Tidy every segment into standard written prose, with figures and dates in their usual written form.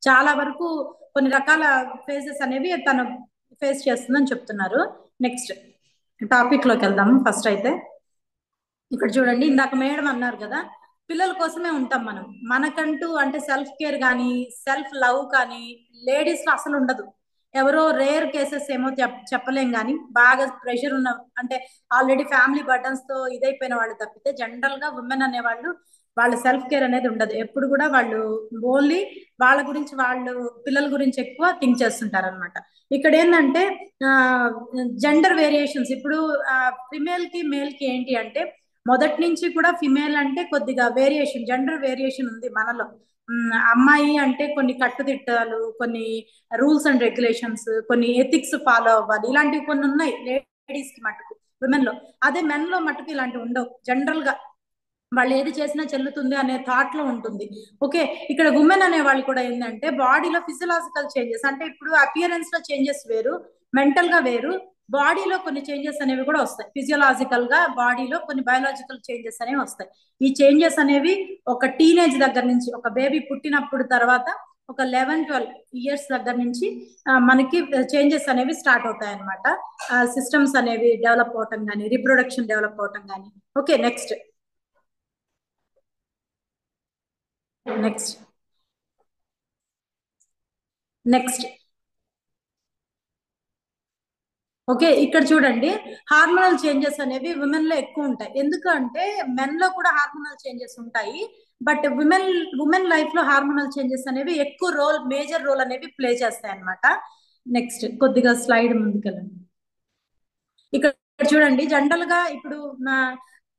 చాలా వరకు కొన్ని రకాల ఫేజెస్ అనేవి తను ఫేస్ చేస్తుందని చెప్తున్నారు. నెక్స్ట్ టాపిక్ లోకి వెళ్దాము. ఫస్ట్ అయితే ఇక్కడ చూడండి, ఇందాక మేడం అన్నారు కదా, పిల్లల కోసమే ఉంటాం మనం. మనకంటూ అంటే సెల్ఫ్ కేర్ కానీ సెల్ఫ్ లవ్ కానీ లేడీస్ లో అసలు ఉండదు. ఎవరో రేర్ కేసెస్ ఏమో చెప్పలేం కానీ బాగా ప్రెషర్ ఉన్న అంటే ఆల్రెడీ ఫ్యామిలీ బర్డన్స్ తో ఇదైపోయిన వాళ్ళు తప్పితే జనరల్ గా ఉమెన్ అనేవాళ్ళు వాళ్ళ సెల్ఫ్ కేర్ అనేది ఉండదు. ఎప్పుడు కూడా వాళ్ళు ఓన్లీ వాళ్ళ గురించి, వాళ్ళు పిల్లల గురించి ఎక్కువ థింక్ చేస్తుంటారు అనమాట. ఇక్కడ ఏంటంటే జెండర్ వేరియేషన్స్ ఇప్పుడు ఫిమేల్ కి మేల్ కి ఏంటి అంటే మొదటి నుంచి కూడా ఫిమేల్ అంటే కొద్దిగా వేరియేషన్, జెండర్ వేరియేషన్ ఉంది మనలో. అమ్మాయి అంటే కొన్ని కట్టుదిట్టాలు, కొన్ని రూల్స్ అండ్ రెగ్యులేషన్స్, కొన్ని ఎథిక్స్ ఫాలో అవ్వాలి, ఇలాంటివి కొన్ని ఉన్నాయి లేడీస్ కి మటుకు, విమెన్ లో. అదే మెన్ లో మటుకు ఇలాంటివి ఉండవు. జనరల్ గా వాళ్ళు ఏది చేసినా చెల్లుతుంది అనే థాట్ లో ఉంటుంది. ఓకే, ఇక్కడ ఉమెన్ అనే వాళ్ళు కూడా ఏంటంటే బాడీలో ఫిజియలాజికల్ చేంజెస్, అంటే ఇప్పుడు అపియరెన్స్ లో చేంజెస్ వేరు, మెంటల్ గా వేరు, బాడీలో కొన్ని చేంజెస్ అనేవి కూడా వస్తాయి. ఫిజియలాజికల్ గా బాడీలో కొన్ని బయోలాజికల్ చేంజెస్ అనేవి వస్తాయి. ఈ చేంజెస్ అనేవి ఒక టీనేజ్ దగ్గర నుంచి, ఒక బేబీ పుట్టినప్పుడు తర్వాత ఒక 11-12 ఇయర్స్ దగ్గర నుంచి మనకి చేంజెస్ అనేవి స్టార్ట్ అవుతాయి అనమాట. సిస్టమ్స్ అనేవి డెవలప్ అవటం కానీ, రీప్రొడక్షన్ డెవలప్ అవటం కానీ. Okay, next next next okay, ఇక్కడ చూడండి, హార్మోనల్ చేంజెస్ అనేవి విమెన్ లో ఎక్కువ ఉంటాయి. ఎందుకంటే మెన్ లో కూడా హార్మోనల్ చేంజెస్ ఉంటాయి, బట్ ఉమెన్ లైఫ్ లో హార్మోనల్ చేంజెస్ అనేవి ఎక్కువ రోల్, మేజర్ రోల్ అనేవి ప్లే చేస్తాయి అనమాట. నెక్స్ట్ కొద్దిగా స్లైడ్ ముందుకెళ్ళండి. ఇక్కడ చూడండి, జనరల్ గా ఇప్పుడు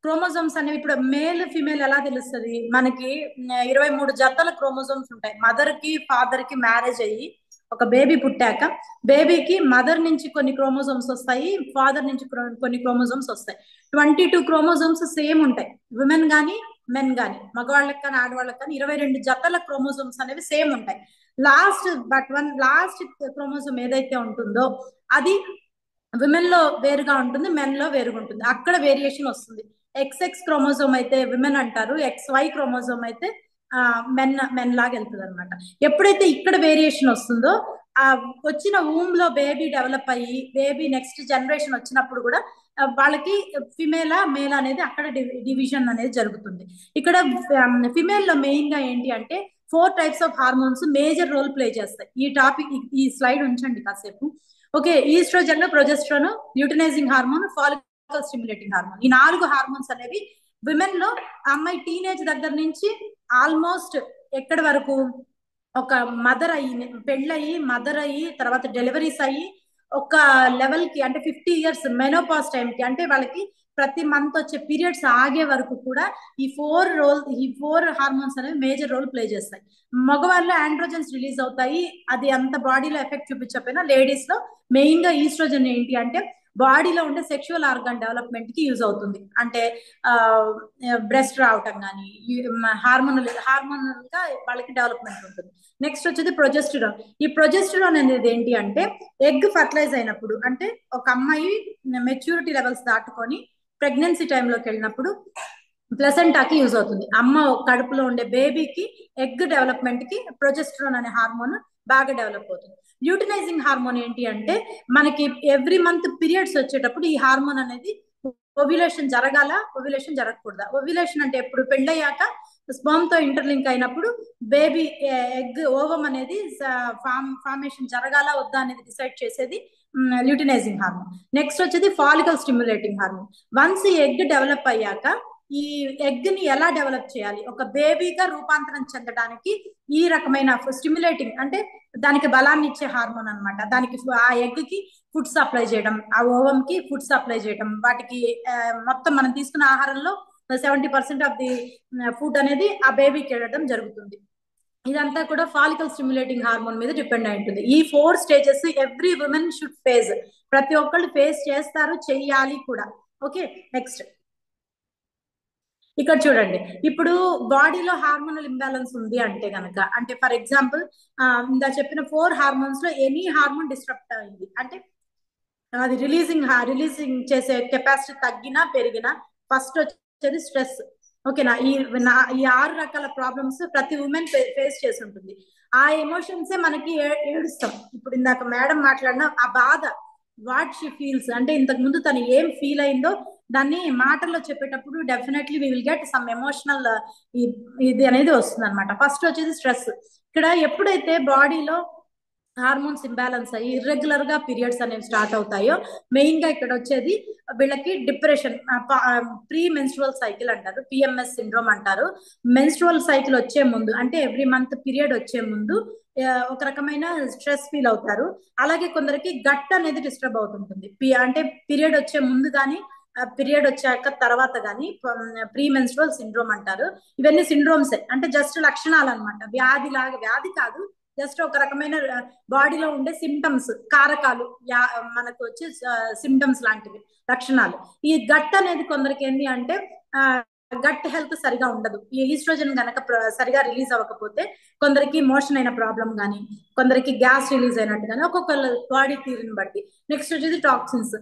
క్రోమోజోమ్స్ అనేవి ఇప్పుడు మేల్ ఫిమేల్ ఎలా తెలుస్తుంది మనకి? 23 జతల క్రోమోజోమ్స్ ఉంటాయి. మదర్ కి ఫాదర్ కి మ్యారేజ్ అయ్యి ఒక బేబీ పుట్టాక బేబీకి మదర్ నుంచి కొన్ని క్రోమోజోమ్స్ వస్తాయి, ఫాదర్ నుంచి కొన్ని క్రోమోజోమ్స్ వస్తాయి. 22 క్రోమోజోమ్స్ సేమ్ ఉంటాయి, విమెన్ గానీ మెన్ గానీ, మగవాళ్ళకి కానీ ఆడవాళ్ళకి కానీ 22 జతల క్రోమోజోమ్స్ అనేవి సేమ్ ఉంటాయి. లాస్ట్ క్రోమోజోమ్ ఏదైతే ఉంటుందో అది విమెన్ లో వేరుగా ఉంటుంది, మెన్ లో వేరుగా ఉంటుంది. అక్కడ వేరియేషన్ వస్తుంది. XX క్రోమోజోమ్ అయితే విమెన్ అంటారు, XY క్రోమోజోమ్ అయితే మెన్ లాగా వెళ్తుంది అనమాట. ఎప్పుడైతే ఇక్కడ వేరియేషన్ వస్తుందో ఆ వచ్చిన ఊమ్ లో బేబీ డెవలప్ అయ్యి బేబీ నెక్స్ట్ జనరేషన్ వచ్చినప్పుడు కూడా వాళ్ళకి ఫిమేలా మేల్ అనేది అక్కడ డివిజన్ అనేది జరుగుతుంది. ఇక్కడ ఫిమేల్ లో మెయిన్ గా ఏంటి అంటే 4 types of hormones major role play చేస్తాయి. ఈ టాపిక్, ఈ స్లైడ్ ఉంచండి కాసేపు. Okay, oestrogen, progesterone, luteinizing hormone, follicle stimulating hormone, ఈ 4 హార్మోన్స్ అనేవి విమెన్ లో అమ్మాయి టీనేజ్ దగ్గర నుంచి ఆల్మోస్ట్ ఎక్కడి వరకు ఒక మదర్ అయ్యి, పెళ్ళయి మదర్ అయ్యి తర్వాత డెలివరీస్ అయ్యి ఒక లెవెల్ కి అంటే 50 ఇయర్స్ మెనోపాస్ టైం కి, అంటే వాళ్ళకి ప్రతి మంత్ వచ్చే పీరియడ్స్ ఆగే వరకు కూడా ఈ ఫోర్ హార్మోన్స్ అనేవి మేజర్ రోల్ ప్లే చేస్తాయి. మగవాళ్ళు ఆండ్రోజన్స్ రిలీజ్ అవుతాయి, అది అంత బాడీలో ఎఫెక్ట్ చూపించకపోయినా లేడీస్ లో మెయిన్ గా ఈస్ట్రోజన్ ఏంటి అంటే బాడీలో ఉండే సెక్షువల్ ఆర్గాన్ డెవలప్మెంట్ కి యూజ్ అవుతుంది. అంటే బ్రెస్ట్ రావటం కానీ హార్మోనల్ గా వాళ్ళకి డెవలప్మెంట్ ఉంటుంది. నెక్స్ట్ వచ్చేది ప్రొజెస్టరాన్. ఈ ప్రొజెస్టరాన్ అనేది ఏంటి అంటే ఎగ్ ఫర్టిలైజ్ అయినప్పుడు, అంటే ఒక అమ్మాయి మెచ్యూరిటీ లెవెల్స్ దాటుకొని ప్రెగ్నెన్సీ టైంలోకి వెళ్ళినప్పుడు ప్లసెంటాకి యూజ్ అవుతుంది. అమ్మ కడుపులో ఉండే బేబీకి ఎగ్ డెవలప్మెంట్ కి ప్రొజెస్టరాన్ అనే హార్మోన్ బాగా డెవలప్ అవుతుంది. ల్యూటినైజింగ్ హార్మోన్ ఏంటి అంటే మనకి ఎవ్రీ మంత్ పీరియడ్స్ వచ్చేటప్పుడు ఈ హార్మోన్ అనేది ఓవ్యులేషన్ జరగాల, ఓవ్యులేషన్ జరగకూడదా. ఓవ్యులేషన్ అంటే ఎప్పుడు పెళ్ళయ్యాక స్పర్మ్ తో ఇంటర్లింక్ అయినప్పుడు బేబీ ఎగ్ ఓవం అనేది ఫార్మేషన్ జరగాల వద్దా అనేది డిసైడ్ చేసేది ల్యూటినైజింగ్ హార్మోన్. నెక్స్ట్ వచ్చేది ఫాలికల్ స్టిమ్యులేటింగ్ హార్మోన్. వన్స్ ఈ ఎగ్ డెవలప్ అయ్యాక ఈ ఎగ్ ని ఎలా డెవలప్ చేయాలి, ఒక బేబీగా రూపాంతరం చెందడానికి ఈ రకమైన స్టిమ్యులేటింగ్ అంటే దానికి బలాన్ని ఇచ్చే హార్మోన్ అనమాట. దానికి ఆ ఎగ్ కి ఫుడ్ సప్లై చేయడం, ఆ ఓవం కి ఫుడ్ సప్లై చేయడం, వాటికి మొత్తం మనం తీసుకున్న ఆహారంలో 70% ఆఫ్ ది ఫుడ్ అనేది ఆ బేబీకి వెళ్ళడం జరుగుతుంది. ఇదంతా కూడా ఫాలికల్ స్టిమ్యులేటింగ్ హార్మోన్ మీద డిపెండ్ అయి ఉంటుంది. ఈ 4 stages every women should face, ప్రతి ఒక్కళ్ళు ఫేస్ చేస్తారు, చెయ్యాలి కూడా. ఓకే, నెక్స్ట్ ఇక్కడ చూడండి, ఇప్పుడు బాడీలో హార్మోనల్ ఇంబ్యాలెన్స్ ఉంది అంటే గనక, అంటే ఫర్ ఎగ్జాంపుల్ ఇందా చెప్పిన 4 హార్మోన్స్ లో ఎనీ హార్మోన్ డిస్టర్బ్ అయింది అంటే అది రిలీజింగ్ చేసే కెపాసిటీ తగ్గినా పెరిగినా ఫస్ట్ వచ్చేది స్ట్రెస్. ఓకేనా, ఈ 6 రకాల ప్రాబ్లమ్స్ ప్రతి ఉమెన్ ఫేస్ చేసి ఉంటుంది. ఆ ఎమోషన్సే మనకి ఏడుస్తాం. ఇప్పుడు ఇందాక మేడం మాట్లాడిన ఆ బాధ, వాట్ షీ ఫీల్స్, అంటే ఇంతకు ముందు తను ఏం ఫీల్ అయిందో దాన్ని మాటల్లో చెప్పేటప్పుడు definitely we will get some emotional ఇది అనేది వస్తుంది అనమాట. ఫస్ట్ వచ్చేది స్ట్రెస్. ఇక్కడ ఎప్పుడైతే బాడీలో హార్మోన్స్ ఇంబ్యాలెన్స్ అయ్యి ఇర్రెగ్యులర్ గా పీరియడ్స్ అనేవి స్టార్ట్ అవుతాయో మెయిన్ గా ఇక్కడ వచ్చేది వీళ్ళకి డిప్రెషన్, ప్రీ మెన్స్ట్రువల్ సైకిల్ అంటారు, పిఎంఎస్ సిండ్రోమ్ అంటారు. మెన్స్ట్రువల్ సైకిల్ వచ్చే ముందు అంటే ఎవ్రీ మంత్ పీరియడ్ వచ్చే ముందు ఒక రకమైన స్ట్రెస్ ఫీల్ అవుతారు. అలాగే కొందరికి గట్ అనేది డిస్టర్బ్ అవుతుంటుంది. అంటే పీరియడ్ వచ్చే ముందు కానీ పీరియడ్ వచ్చాక తర్వాత కానీ ప్రీ మెన్స్ట్రువల్ సిండ్రోమ్ అంటారు. ఇవన్నీ సిండ్రోమ్స్ అంటే జస్ట్ లక్షణాలు అనమాట, వ్యాధి లాగా, వ్యాధి కాదు, జస్ట్ ఒక రకమైన బాడీలో ఉండే సిమ్టమ్స్, కారకాలు, మనకు వచ్చే సిమ్టమ్స్ లాంటివి, లక్షణాలు. ఈ గట్ అనేది కొందరికి ఏంటి అంటే గట్ హెల్త్ సరిగా ఉండదు. ఈ ఈస్ట్రోజన్ గనక సరిగా రిలీజ్ అవ్వకపోతే కొందరికి మోషన్ అయిన ప్రాబ్లం కానీ, కొందరికి గ్యాస్ రిలీజ్ అయినట్టు కానీ, ఒక్కొక్కళ్ళ బాడీ తీరుని బట్టి. నెక్స్ట్ వచ్చేది టాక్సిన్స్.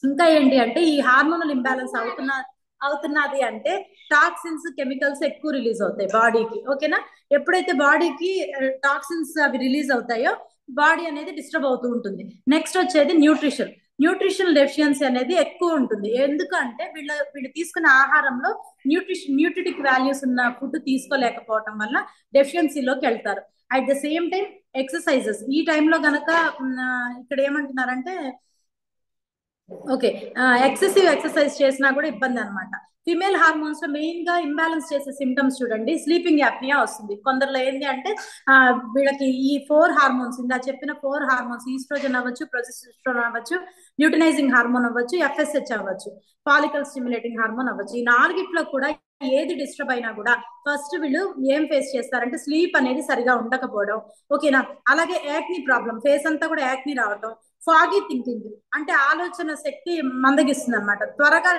ఇంకా ఏంటి అంటే ఈ హార్మోనల్ ఇంబ్యాలెన్స్ అవుతున్నది అంటే టాక్సిన్స్, కెమికల్స్ ఎక్కువ రిలీజ్ అవుతాయి బాడీకి. ఓకేనా? ఎప్పుడైతే బాడీకి టాక్సిన్స్ అవి రిలీజ్ అవుతాయో బాడీ అనేది డిస్టర్బ్ అవుతూ ఉంటుంది. నెక్స్ట్ వచ్చేది న్యూట్రిషన్. న్యూట్రిషన్ డెఫిషియన్సీ అనేది ఎక్కువ ఉంటుంది. ఎందుకంటే వీళ్ళు తీసుకున్న ఆహారంలో న్యూట్రిటిక్ వాల్యూస్ ఉన్న ఫుడ్ తీసుకోలేకపోవటం వల్ల డెఫిషియన్సీలోకి వెళ్తారు. At the same time exercises ఈ టైంలో గనక ఇక్కడ ఏమంటున్నారంటే ఓకే, ఎక్సెసివ్ ఎక్సర్సైజ్ చేసినా కూడా ఇబ్బంది అనమాట. ఫిమేల్ హార్మోన్స్ లో మెయిన్ గా ఇంబ్యాలెన్స్ చేసే సిమ్టమ్స్ చూడండి, స్లీపింగ్ యాప్నియా వస్తుంది. కొందరిలో ఏంటి అంటే వీళ్ళకి ఈ 4 హార్మోన్స్, ఇందా చెప్పిన 4 హార్మోన్స్, ఈస్ట్రోజన్ అవ్వచ్చు, ప్రొజెస్టెరాన్ అవ్వచ్చు, ల్యూటినైజింగ్ హార్మోన్ అవ్వచ్చు, ఎఫ్ఎస్హెచ్ అవ్వచ్చు, ఫాలికల్ స్టిమ్యులేటింగ్ హార్మోన్ అవ్వచ్చు, ఈ 4గిట్లో కూడా ఏది డిస్టర్బ్ అయినా కూడా ఫస్ట్ వీళ్ళు ఏం ఫేస్ చేస్తారంటే స్లీప్ అనేది సరిగా ఉండకపోవడం. ఓకేనా? అలాగే యాక్ని ప్రాబ్లం, ఫేస్ అంతా కూడా యాక్ని రావడం, ఫాగీ థింకింగ్ అంటే ఆలోచన శక్తి మందగిస్తుంది అనమాట, త్వరగా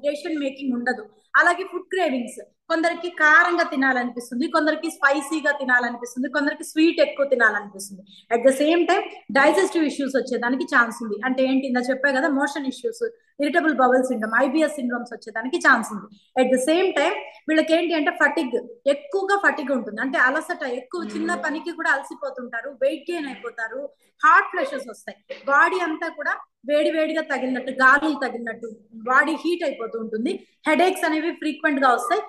డెసిషన్ మేకింగ్ ఉండదు. అలాగే ఫుడ్ క్రేవింగ్స్, కొందరికి కారంగా తినాలనిపిస్తుంది, కొందరికి స్పైసీగా తినాలనిపిస్తుంది, కొందరికి స్వీట్ ఎక్కువ తినాలనిపిస్తుంది. At the same time digestive issues వచ్చేదానికి ఛాన్స్ ఉంది. అంటే ఏంటి, ఇందా చెప్పా కదా, motion issues, irritable bowel syndrome, IBS syndromes వచ్చేదానికి ఛాన్స్ ఉంది. అట్ ద సేమ్ టైం వీళ్ళకి ఏంటి అంటే ఫటిగ్, ఎక్కువగా ఫటిగ్ ఉంటుంది, అంటే అలసట ఎక్కువ, చిన్న పనికి కూడా అలసిపోతుంటారు, వెయిట్ గెయిన్ అయిపోతారు, హార్ట్ ఫ్లషెస్ వస్తాయి, బాడీ అంతా కూడా వేడివేడిగా తగిలినట్టు, గాలులు తగిలినట్టు బాడీ హీట్ అయిపోతూ ఉంటుంది, హెడేక్స్ అనేవి ఫ్రీక్వెంట్ గా వస్తాయి.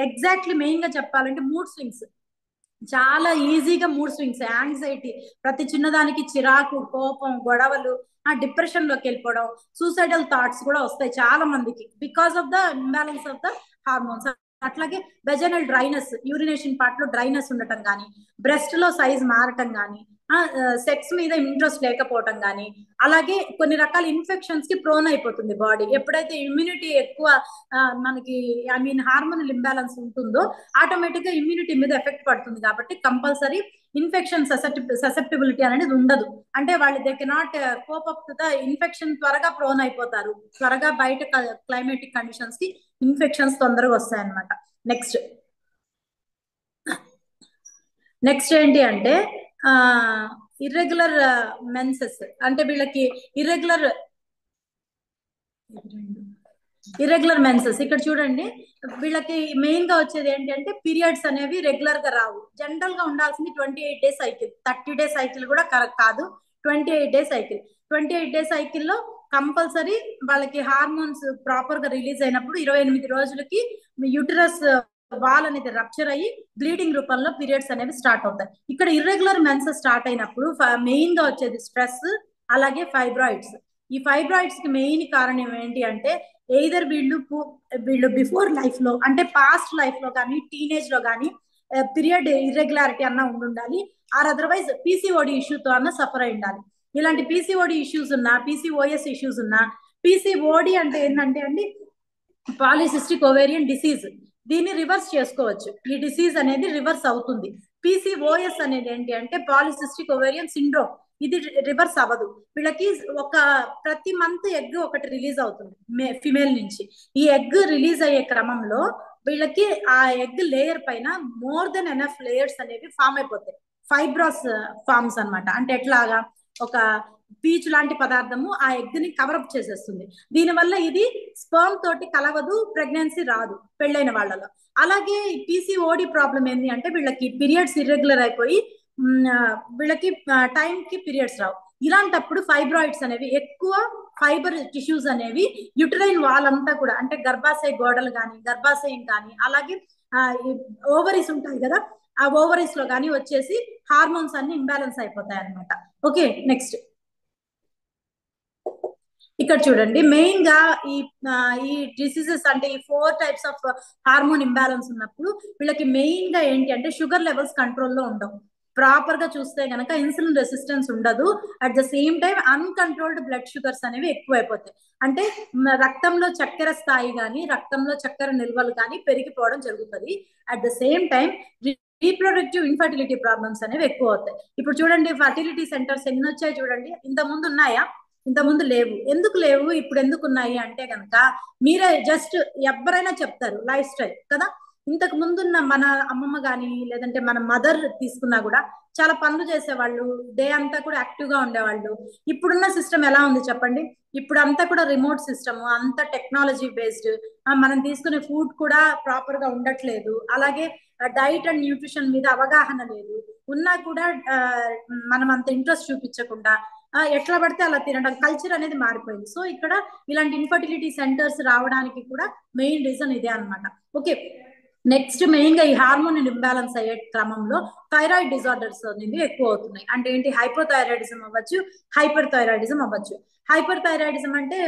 ఎగ్జాక్ట్లీ మెయిన్ గా చెప్పాలంటే మూడ్ స్వింగ్స్, చాలా ఈజీగా మూడ్ స్వింగ్స్, యాంగ్జైటీ, ప్రతి చిన్నదానికి చిరాకు, కోపం, గొడవలు, ఆ డిప్రెషన్ లోకి వెళ్ళిపోవడం, సూసైడల్ థాట్స్ కూడా వస్తాయి చాలా మందికి because of the imbalance of the hormones. అట్లాగే వెజనల్ డ్రైనెస్, యూరినేషన్ పార్ట్ లో డ్రైనెస్ ఉండటం కానీ, బ్రెస్ట్ లో సైజ్ మారటం కానీ, సెక్స్ మీద ఇంట్రెస్ట్ లేకపోవటం కానీ, అలాగే కొన్ని రకాల ఇన్ఫెక్షన్స్ కి ప్రోన్ అయిపోతుంది బాడీ. ఎప్పుడైతే ఇమ్యూనిటీ ఎక్కువ మనకి హార్మోనల్ ఇంబ్యాలెన్స్ ఉంటుందో ఆటోమేటిక్ గా ఇమ్యూనిటీ మీద ఎఫెక్ట్ పడుతుంది. కాబట్టి కంపల్సరీ ఇన్ఫెక్షన్ ససెప్టిబిలిటీ అనేది ఉండదు. అంటే వాళ్ళు they cannot cope up to the infection, త్వరగా ప్రోన్ అయిపోతారు, త్వరగా బయట క్లైమేటిక్ కండిషన్స్ కి ఇన్ఫెక్షన్స్ తొందరగా వస్తాయన్నమాట. నెక్స్ట్ ఏంటి అంటే ఇర్రెగ్యులర్ మెన్సెస్, అంటే వీళ్ళకి ఇర్రెగ్యులర్ మెన్సెస్. ఇక్కడ చూడండి, వీళ్ళకి మెయిన్ గా వచ్చేది ఏంటి అంటే పీరియడ్స్ అనేవి రెగ్యులర్ గా రావు. జనరల్ గా ఉండాల్సింది 28 డేస్ సైకిల్, 30 డేస్ సైకిల్ కూడా కరెక్ట్ కాదు, 28 డేస్ సైకిల్. 28 డేస్ సైకిల్లో కంపల్సరీ వాళ్ళకి హార్మోన్స్ ప్రాపర్ గా రిలీజ్ అయినప్పుడు 28 రోజులకి యూటరస్ వాల్ అనేది రప్చర్ అయ్యి బ్లీడింగ్ రూపంలో పీరియడ్స్ అనేవి స్టార్ట్ అవుతాయి. ఇక్కడ ఇర్రెగ్యులర్ మెన్సెస్ స్టార్ట్ అయినప్పుడు మెయిన్ గా వచ్చేది స్ట్రెస్, అలాగే ఫైబ్రాయిడ్స్. ఈ ఫైబ్రాయిడ్స్ కి మెయిన్ కారణం ఏంటి అంటే ఎయిదర్ వీళ్ళు బిఫోర్ లైఫ్ లో, అంటే పాస్ట్ లైఫ్ లో కానీ, టీనేజ్ లో కానీ పీరియడ్ ఇర్రెగ్యులారిటీ అన్న ఉండాలి, ఆర్ అదర్వైజ్ పీసీఓడి ఇష్యూతో అన్న సఫర్ అయి ఉండాలి. ఇలాంటి పీసీఓడి ఇష్యూస్ ఉన్నా, పీసీఓఎస్ ఇష్యూస్ ఉన్నా, పీసీఓడి అంటే ఏంటంటే అండి పాలిసిస్టిక్ ఓవేరియన్ డిసీజ్, దీన్ని రివర్స్ చేసుకోవచ్చు. ఈ డిసీజ్ అనేది రివర్స్ అవుతుంది. పీసీఓఎస్ అనేది ఏంటి అంటే పాలిసిస్టిక్ ఓవేరియన్ సిండ్రోమ్, ఇది రివర్స్ అవ్వదు. వీళ్ళకి ప్రతి మంత్ ఎగ్ ఒకటి రిలీజ్ అవుతుంది ఫిమేల్ నుంచి. ఈ ఎగ్ రిలీజ్ అయ్యే క్రమంలో వీళ్ళకి ఆ ఎగ్ లేయర్ పైన మోర్ దెన్ ఎనఫ్ లేయర్స్ అనేవి ఫామ్ అయిపోతాయి, ఫైబ్రాస్ ఫార్మ్స్ అనమాట. అంటే ఎట్లాగా, ఒక పీచు లాంటి పదార్థము ఆ ఎగ్ ని కవరప్ చేసేస్తుంది. దీనివల్ల ఇది స్పర్మ్ తోటి కలవదు, ప్రెగ్నెన్సీ రాదు పెళ్ళైన వాళ్ళలో. అలాగే పీసీఓడి ప్రాబ్లం ఏంటి అంటే వీళ్ళకి పీరియడ్స్ ఇర్రెగ్యులర్ అయిపోయి వీళ్ళకి టైం కి పీరియడ్స్ రావు. ఇలాంటప్పుడు ఫైబ్రాయిడ్స్ అనేవి, ఎక్కువ ఫైబర్ టిష్యూస్ అనేవి యుటరైన్ వాల్ అంతా కూడా, అంటే గర్భాశయ గోడలు కానీ గర్భాశయం కానీ అలాగే ఓవరీస్ ఉంటాయి కదా, ఆ ఓవరీస్ లో కానీ వచ్చేసి హార్మోన్స్ అన్ని ఇంబ్యాలెన్స్ అయిపోతాయి అనమాట. ఓకే, నెక్స్ట్ ఇక్కడ చూడండి, మెయిన్ గా ఈ డిసీజెస్ అంటే ఈ 4 టైప్స్ ఆఫ్ హార్మోన్ ఇంబ్యాలెన్స్ ఉన్నప్పుడు వీళ్ళకి మెయిన్ గా ఏంటి అంటే షుగర్ లెవెల్స్ కంట్రోల్లో ఉండవు. ప్రాపర్ గా చూస్తే గనక ఇన్సులిన్ రెసిస్టెన్స్ ఉండదు. At the same time uncontrolled blood sugars అనేవి ఎక్కువైపోతాయి. అంటే రక్తంలో చక్కెర స్థాయి కానీ రక్తంలో చక్కెర నిల్వలు కానీ పెరిగిపోవడం జరుగుతుంది. At the same time reproductive infertility problems అనేవి ఎక్కువ అవుతాయి. ఇప్పుడు చూడండి, ఫర్టిలిటీ సెంటర్స్ ఎన్ని వచ్చాయి చూడండి. ఇంత ముందు ఉన్నాయా? ఇంత ముందు లేవు. ఎందుకు లేవు, ఇప్పుడు ఎందుకు ఉన్నాయి అంటే కనుక మీరే జస్ట్ ఎవరైనా చెప్తారు, లైఫ్ స్టైల్ కదా. ఇంతకు ముందున్న మన అమ్మమ్మ గాని లేదంటే మన మదర్ తీసుకున్నా కూడా చాలా పనులు చేసేవాళ్ళు, డే అంతా కూడా యాక్టివ్ గా ఉండేవాళ్ళు. ఇప్పుడున్న సిస్టమ్ ఎలా ఉంది చెప్పండి? ఇప్పుడు అంతా కూడా రిమోట్ సిస్టమ్, అంతా టెక్నాలజీ బేస్డ్. మనం తీసుకునే ఫుడ్ కూడా ప్రాపర్ గా ఉండట్లేదు. అలాగే డైట్ అండ్ న్యూట్రిషన్ మీద అవగాహన లేదు. ఉన్నా కూడా మనం అంత ఇంట్రెస్ట్ చూపించకుండా ఎట్లా పడితే అలా తినడం కల్చర్ అనేది మారిపోయింది. సో ఇక్కడ ఇలాంటి ఇన్ఫర్టిలిటీ సెంటర్స్ రావడానికి కూడా మెయిన్ రీజన్ ఇదే అనమాట. ఓకే, నెక్స్ట్ మెయిన్ గా ఈ హార్మోన్ ఇంబ్యాలెన్స్ అయ్యే క్రమంలో థైరాయిడ్ డిజార్డర్స్ అనేవి ఎక్కువ అవుతున్నాయి. అంటే ఏంటి? హైపోథైరాయిడిజం అవ్వచ్చు, హైపర్ థైరాయిడిజం అవ్వచ్చు. హైపర్ థైరాయిడిజం అంటే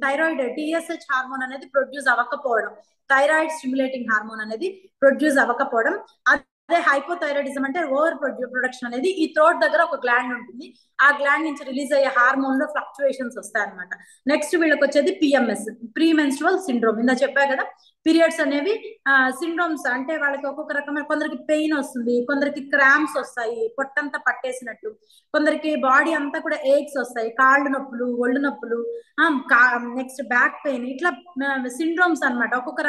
థైరాయిడ్ టిఎస్హెచ్ హార్మోన్ అనేది ప్రొడ్యూస్ అవ్వకపోవడం, థైరాయిడ్ స్టిమ్యులేటింగ్ హార్మోన్ అనేది ప్రొడ్యూస్ అవ్వకపోవడం. అదే హైపోథైరాయిడిజం అంటే ఓవర్ ప్రొడక్షన్ అనేది. ఈ థ్రోట్ దగ్గర ఒక గ్లాండ్ ఉంటుంది, ఆ గ్లాండ్ నుంచి రిలీజ్ అయ్యే హార్మోన్ లో ఫ్లక్చుయేషన్స్ వస్తాయి అనమాట. నెక్స్ట్ వీళ్ళకి వచ్చేది పిఎంఎస్, ప్రీ మెన్స్ట్రువల్ సిండ్రోమ్. ఇందా చెప్పా కదా, పీరియడ్స్ అనేవి సిండ్రోమ్స్ అంటే వాళ్ళకి ఒక్కొక్క రకమైన, కొందరికి పెయిన్ వస్తుంది, కొందరికి క్రాంప్స్ వస్తాయి, పొట్టంతా పట్టేసినట్టు, కొందరికి బాడీ అంతా కూడా ఏక్స్ వస్తాయి, కాళ్ళు నొప్పులు, ఒళ్ళు నొప్పులు, నెక్స్ట్ బ్యాక్ పెయిన్, ఇట్లా సిండ్రోమ్స్ అనమాట. ఒక్కొక్క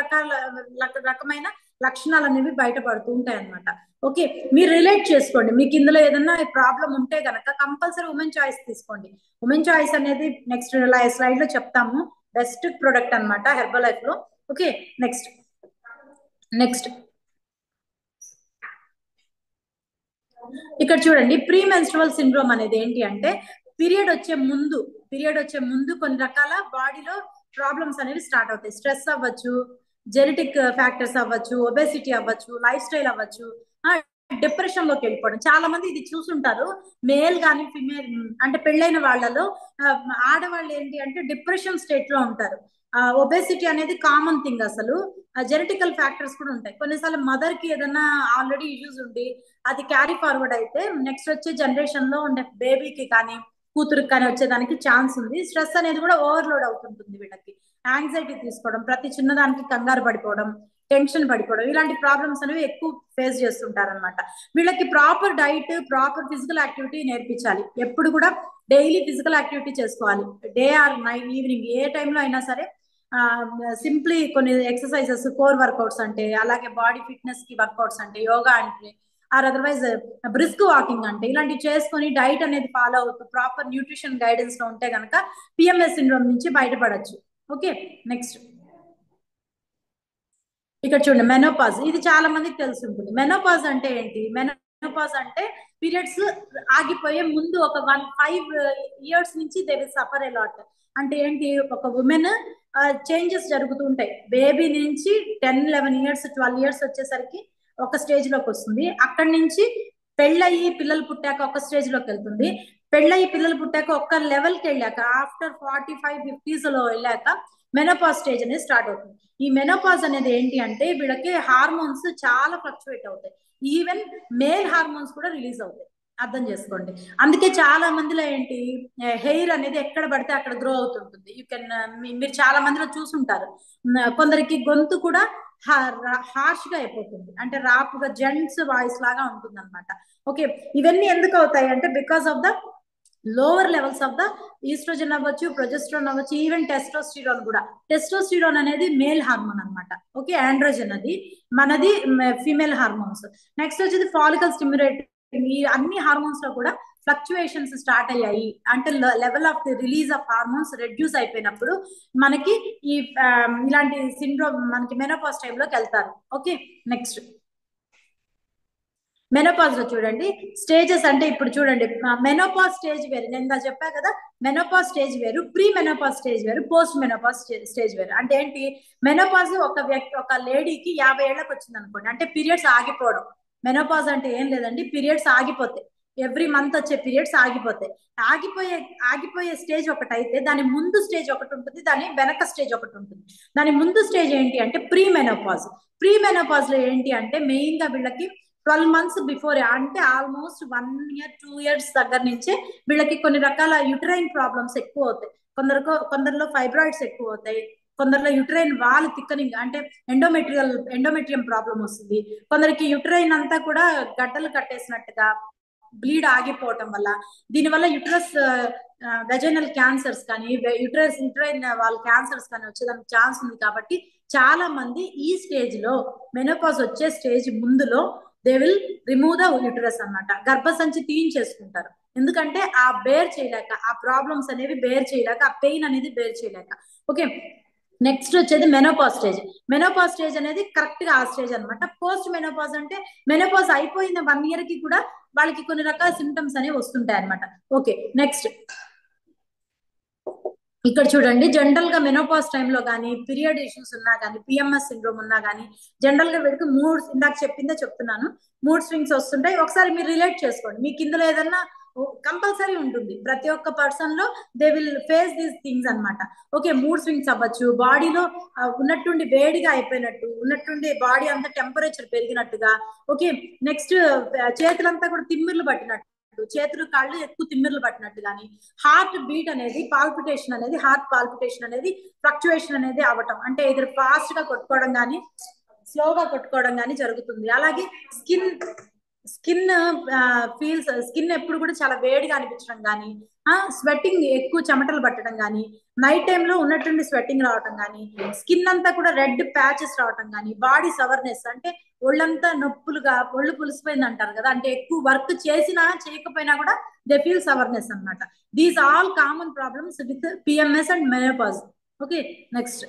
రకమైన లక్షణాలు అనేవి బయటపడుతూ ఉంటాయి అనమాట. ఓకే, మీరు రిలేట్ చేసుకోండి. మీకు ఇందులో ఏదన్నా ప్రాబ్లం ఉంటే గనక కంపల్సరీ ఉమెన్ చాయిస్ తీసుకోండి. ఉమెన్ చాయిస్ అనేది నెక్స్ట్ స్లైడ్ లో చెప్తాము. బెస్ట్ ప్రొడక్ట్ అనమాట హెర్బల్ లైఫ్ లో. ఓకే, నెక్స్ట్ ఇక్కడ చూడండి, ప్రీ మెన్స్ట్రువల్ సిండ్రోమ్ అనేది ఏంటి అంటే పీరియడ్ వచ్చే ముందు కొన్ని రకాల బాడీలో ప్రాబ్లమ్స్ అనేవి స్టార్ట్ అవుతాయి. స్ట్రెస్ అవ్వచ్చు, జెనెటిక్ ఫ్యాక్టర్స్ అవ్వచ్చు, ఒబెసిటీ అవ్వచ్చు, లైఫ్ స్టైల్ అవ్వచ్చు, డిప్రెషన్ లోకి వెళ్ళిపోవడం. చాలా మంది ఇది చూసుంటారు, మేల్ కానీ ఫిమేల్ అంటే పెళ్ళైన వాళ్ళలో ఆడవాళ్ళు ఏంటి అంటే డిప్రెషన్ స్టేట్ లో ఉంటారు. ఒబేసిటీ అనేది కామన్ థింగ్. అసలు జెనెటికల్ ఫ్యాక్టర్స్ కూడా ఉంటాయి. కొన్నిసార్లు మదర్ కి ఏదైనా ఆల్రెడీ ఇష్యూస్ ఉండి అది క్యారీ ఫార్వర్డ్ అయితే నెక్స్ట్ వచ్చే జనరేషన్ లో ఉండే బేబీకి కానీ కూతురికి కానీ వచ్చేదానికి ఛాన్స్ ఉంది. స్ట్రెస్ అనేది కూడా ఓవర్లోడ్ అవుతుంటుంది వీళ్ళకి. యాంగ్జైటీ తీసుకోవడం, ప్రతి చిన్నదానికి కంగారు పడిపోవడం, టెన్షన్ పడిపోవడం, ఇలాంటి ప్రాబ్లమ్స్ అనేవి ఎక్కువ ఫేస్ చేస్తుంటారు అనమాట. వీళ్ళకి proper diet, proper physical activity నేర్పించాలి. ఎప్పుడు కూడా డైలీ ఫిజికల్ యాక్టివిటీ చేసుకోవాలి. డే ఆర్ నైట్, ఈవినింగ్, ఏ టైంలో అయినా సరే సింప్లీ కొన్ని ఎక్సర్సైజెస్, కోర్ వర్కౌట్స్ అంటే, అలాగే బాడీ ఫిట్నెస్ కి వర్కౌట్స్ అంటే, యోగా అంటే, ఆర్ అదర్వైజ్ బ్రిస్క్ వాకింగ్ అంటే, ఇలాంటివి చేసుకొని డైట్ అనేది ఫాలో అవుతూ ప్రాపర్ న్యూట్రిషన్ గైడెన్స్ లో ఉంటే కనుక పిఎంఎస్ సిండ్రోమ్ నుంచి బయటపడచ్చు. ఓకే, నెక్స్ట్ ఇక్కడ చూడండి, మెనోపాజ్. ఇది చాలా మందికి తెలిసి ఉంటుంది. మెనోపాజ్ అంటే ఏంటి? మెనోపాజ్ అంటే పీరియడ్స్ ఆగిపోయే ముందు ఒక 5 years నుంచి they will suffer a lot. అంటే ఏంటి? ఒక ఉమెన్ చేంజెస్ జరుగుతూ ఉంటాయి. బేబీ నుంచి 10, 11 years, 12 years వచ్చేసరికి ఒక స్టేజ్ లోకి వస్తుంది. అక్కడి నుంచి పెళ్ళయి పిల్లలు పుట్టాక ఒక స్టేజ్ లోకి వెళ్తుంది. పెళ్ళయి పిల్లలు పుట్టాక ఒక్క లెవెల్కి వెళ్ళాక ఆఫ్టర్ 45, 50s లో వెళ్ళాక మెనోపాజ్ స్టేజ్ అనేది స్టార్ట్ అవుతుంది. ఈ మెనోపాజ్ అనేది ఏంటి అంటే వీళ్ళకి హార్మోన్స్ చాలా ఫ్లక్చువేట్ అవుతాయి. ఈవెన్ మేల్ హార్మోన్స్ కూడా రిలీజ్ అవుతాయి. అర్థం చేసుకోండి. అందుకే చాలా మందిలో ఏంటి, హెయిర్ అనేది ఎక్కడ పడితే అక్కడ గ్రో అవుతుంటుంది. మీరు చాలా మందిలో చూసుంటారు. కొందరికి గొంతు కూడా హార్ష్ గా అయిపోతుంది, అంటే రాపుగా జెంట్స్ వాయిస్ లాగా ఉంటుంది అనమాట. ఓకే, ఇవన్నీ ఎందుకు అవుతాయి అంటే because of the lower levels of the oestrogen అవ్వచ్చు, ప్రొజెస్ట్రాన్ అవ్వచ్చు, ఈవెన్ టెస్టోస్టిరాన్ కూడా. టెస్టోస్టిరాన్ అనేది మేల్ హార్మోన్ అనమాట. ఓకే, ఆండ్రోజన్ అది మనది ఫీమేల్ హార్మోన్స్. నెక్స్ట్ వచ్చేది ఫాలికల్ స్టిమ్యులేటింగ్. ఈ అన్ని హార్మోన్స్ లో కూడా ఫ్లక్చుయేషన్స్ స్టార్ట్ అయ్యాయి అంటే level of the release of hormones reduce అయిపోయినప్పుడు మనకి ఈ ఇలాంటి సిండ్రోమ్ మనకి మెనోపాజ్ టైంలోకి వెళ్తారు. ఓకే, నెక్స్ట్ మెనోపాజ్ లో చూడండి స్టేజెస్ అంటే ఇప్పుడు చూడండి మెనోపాజ్ స్టేజ్ వేరు, నేను ఇందా చెప్పా కదా, మెనోపాజ్ స్టేజ్ వేరు, ప్రీ మెనోపాజ్ స్టేజ్ వేరు, పోస్ట్ మెనోపాజ్ స్టేజ్ వేరు. అంటే ఏంటి, మెనోపాజ్ ఒక లేడీకి 50 ఏళ్ళకి వచ్చింది అనుకోండి, అంటే పీరియడ్స్ ఆగిపోవడం. మెనోపాజ్ అంటే ఏం లేదండి, పీరియడ్స్ ఆగిపోతాయి, ఎవ్రీ మంత్ వచ్చే పీరియడ్స్ ఆగిపోతాయి. ఆగిపోయే స్టేజ్ ఒకటి అయితే దాని ముందు స్టేజ్ ఒకటి ఉంటుంది, దాని వెనక స్టేజ్ ఒకటి ఉంటుంది. దాని ముందు స్టేజ్ ఏంటి అంటే ప్రీ మెనోపాజ్. ప్రీ మెనోపాజ్ లో ఏంటి అంటే మెయిన్ గా వీళ్ళకి 12 months బిఫోర్, అంటే ఆల్మోస్ట్ 1 year 2 years దగ్గర నుంచే వీళ్ళకి కొన్ని రకాల యుటరైన్ ప్రాబ్లమ్స్ ఎక్కువ అవుతాయి. కొందరిలో ఫైబ్రాయిడ్స్ ఎక్కువ అవుతాయి, కొందరిలో యుటరైన్ వాల్ థిక్కనింగ్ అంటే ఎండోమెట్రియం ప్రాబ్లం వస్తుంది, కొందరికి యుటరైన్ అంతా కూడా గడ్డలు కట్టేసినట్టుగా బ్లీడ్ ఆగిపోవటం వల్ల, దీనివల్ల యుటరస్ వెజైనల్ క్యాన్సర్స్ కానీ యుటరైన్ వాళ్ళ క్యాన్సర్స్ కానీ వచ్చేదానికి ఛాన్స్ ఉంది. కాబట్టి చాలా మంది ఈ స్టేజ్ లో మెనోపాజ్ వచ్చే స్టేజ్ ముందులో they will remove the uterus అన్నమాట, గర్భసంచి తీయించేసుకుంటారు. ఎందుకంటే ఆ బేర్ చేయలేక, ఆ ప్రాబ్లమ్స్ అనేవి బేర్ చేయలేక, ఆ పెయిన్ అనేది బేర్ చేయలేక. ఓకే, నెక్స్ట్ వచ్చేది మెనోపాజ్ స్టేజ్. మెనోపాజ్ స్టేజ్ అనేది కరెక్ట్ గా ఆ స్టేజ్ అనమాట. పోస్ట్ మెనోపాజ్ అంటే మెనోపాజ్ అయిపోయిన 1 year కి కూడా వాళ్ళకి కొన్ని రకాల సిమ్టమ్స్ అనేవి వస్తుంటాయి అనమాట. ఓకే, నెక్స్ట్ ఇక్కడ చూడండి జనరల్ గా మెనోపాజ్ టైంలో కానీ పీరియడ్ ఇష్యూస్ ఉన్నా కానీ పిఎంఎస్ సిండ్రోమ్ ఉన్నా కానీ జనరల్ గా వీడికి ఇందాక చెప్తున్నాను, మూడ్ స్వింగ్స్ వస్తుంటాయి. ఒకసారి మీరు రిలేట్ చేసుకోండి, మీకు ఇందులో ఏదన్నా కంపల్సరీ ఉంటుంది. ప్రతి ఒక్క పర్సన్ లో they will face these things అనమాట. ఓకే, మూడ్ స్వింగ్స్ అవ్వచ్చు, బాడీలో ఉన్నట్టుండి వేడిగా అయిపోయినట్టు, ఉన్నట్టుండి బాడీ అంతా టెంపరేచర్ పెరిగినట్టుగా. ఓకే, నెక్స్ట్ చేతులంతా కూడా తిమ్మిర్లు పట్టినట్టు, చేతులు కాళ్ళు ఎక్కువ తిమ్మిర్లు పట్టినట్టు కానీ, హార్ట్ బీట్ అనేది హార్ట్ పాల్పిటేషన్ అనేది ఫ్లక్చుయేషన్ అనేది అవ్వటం, అంటే ఇది ఫాస్ట్ గా కొట్టుకోవడం కానీ స్లోగా కొట్టుకోవడం కానీ జరుగుతుంది. అలాగే స్కిన్ ఎప్పుడు కూడా చాలా వేడిగా అనిపించడం కానీ, స్వెట్టింగ్ ఎక్కువ చెమటలు పట్టడం కానీ, నైట్ టైంలో ఉన్నటువంటి స్వెట్టింగ్ రావటం కానీ, స్కిన్ అంతా కూడా రెడ్ ప్యాచెస్ రావటం కానీ, బాడీ సవర్నెస్ అంటే ఒళ్ళంతా నొప్పులుగా, ఒళ్ళు పులిసిపోయింది అంటారు కదా, అంటే ఎక్కువ వర్క్ చేసినా చేయకపోయినా కూడా దే ఫీల్ సవర్నెస్ అనమాట. These all common problems with PMS and menopause. Okay, next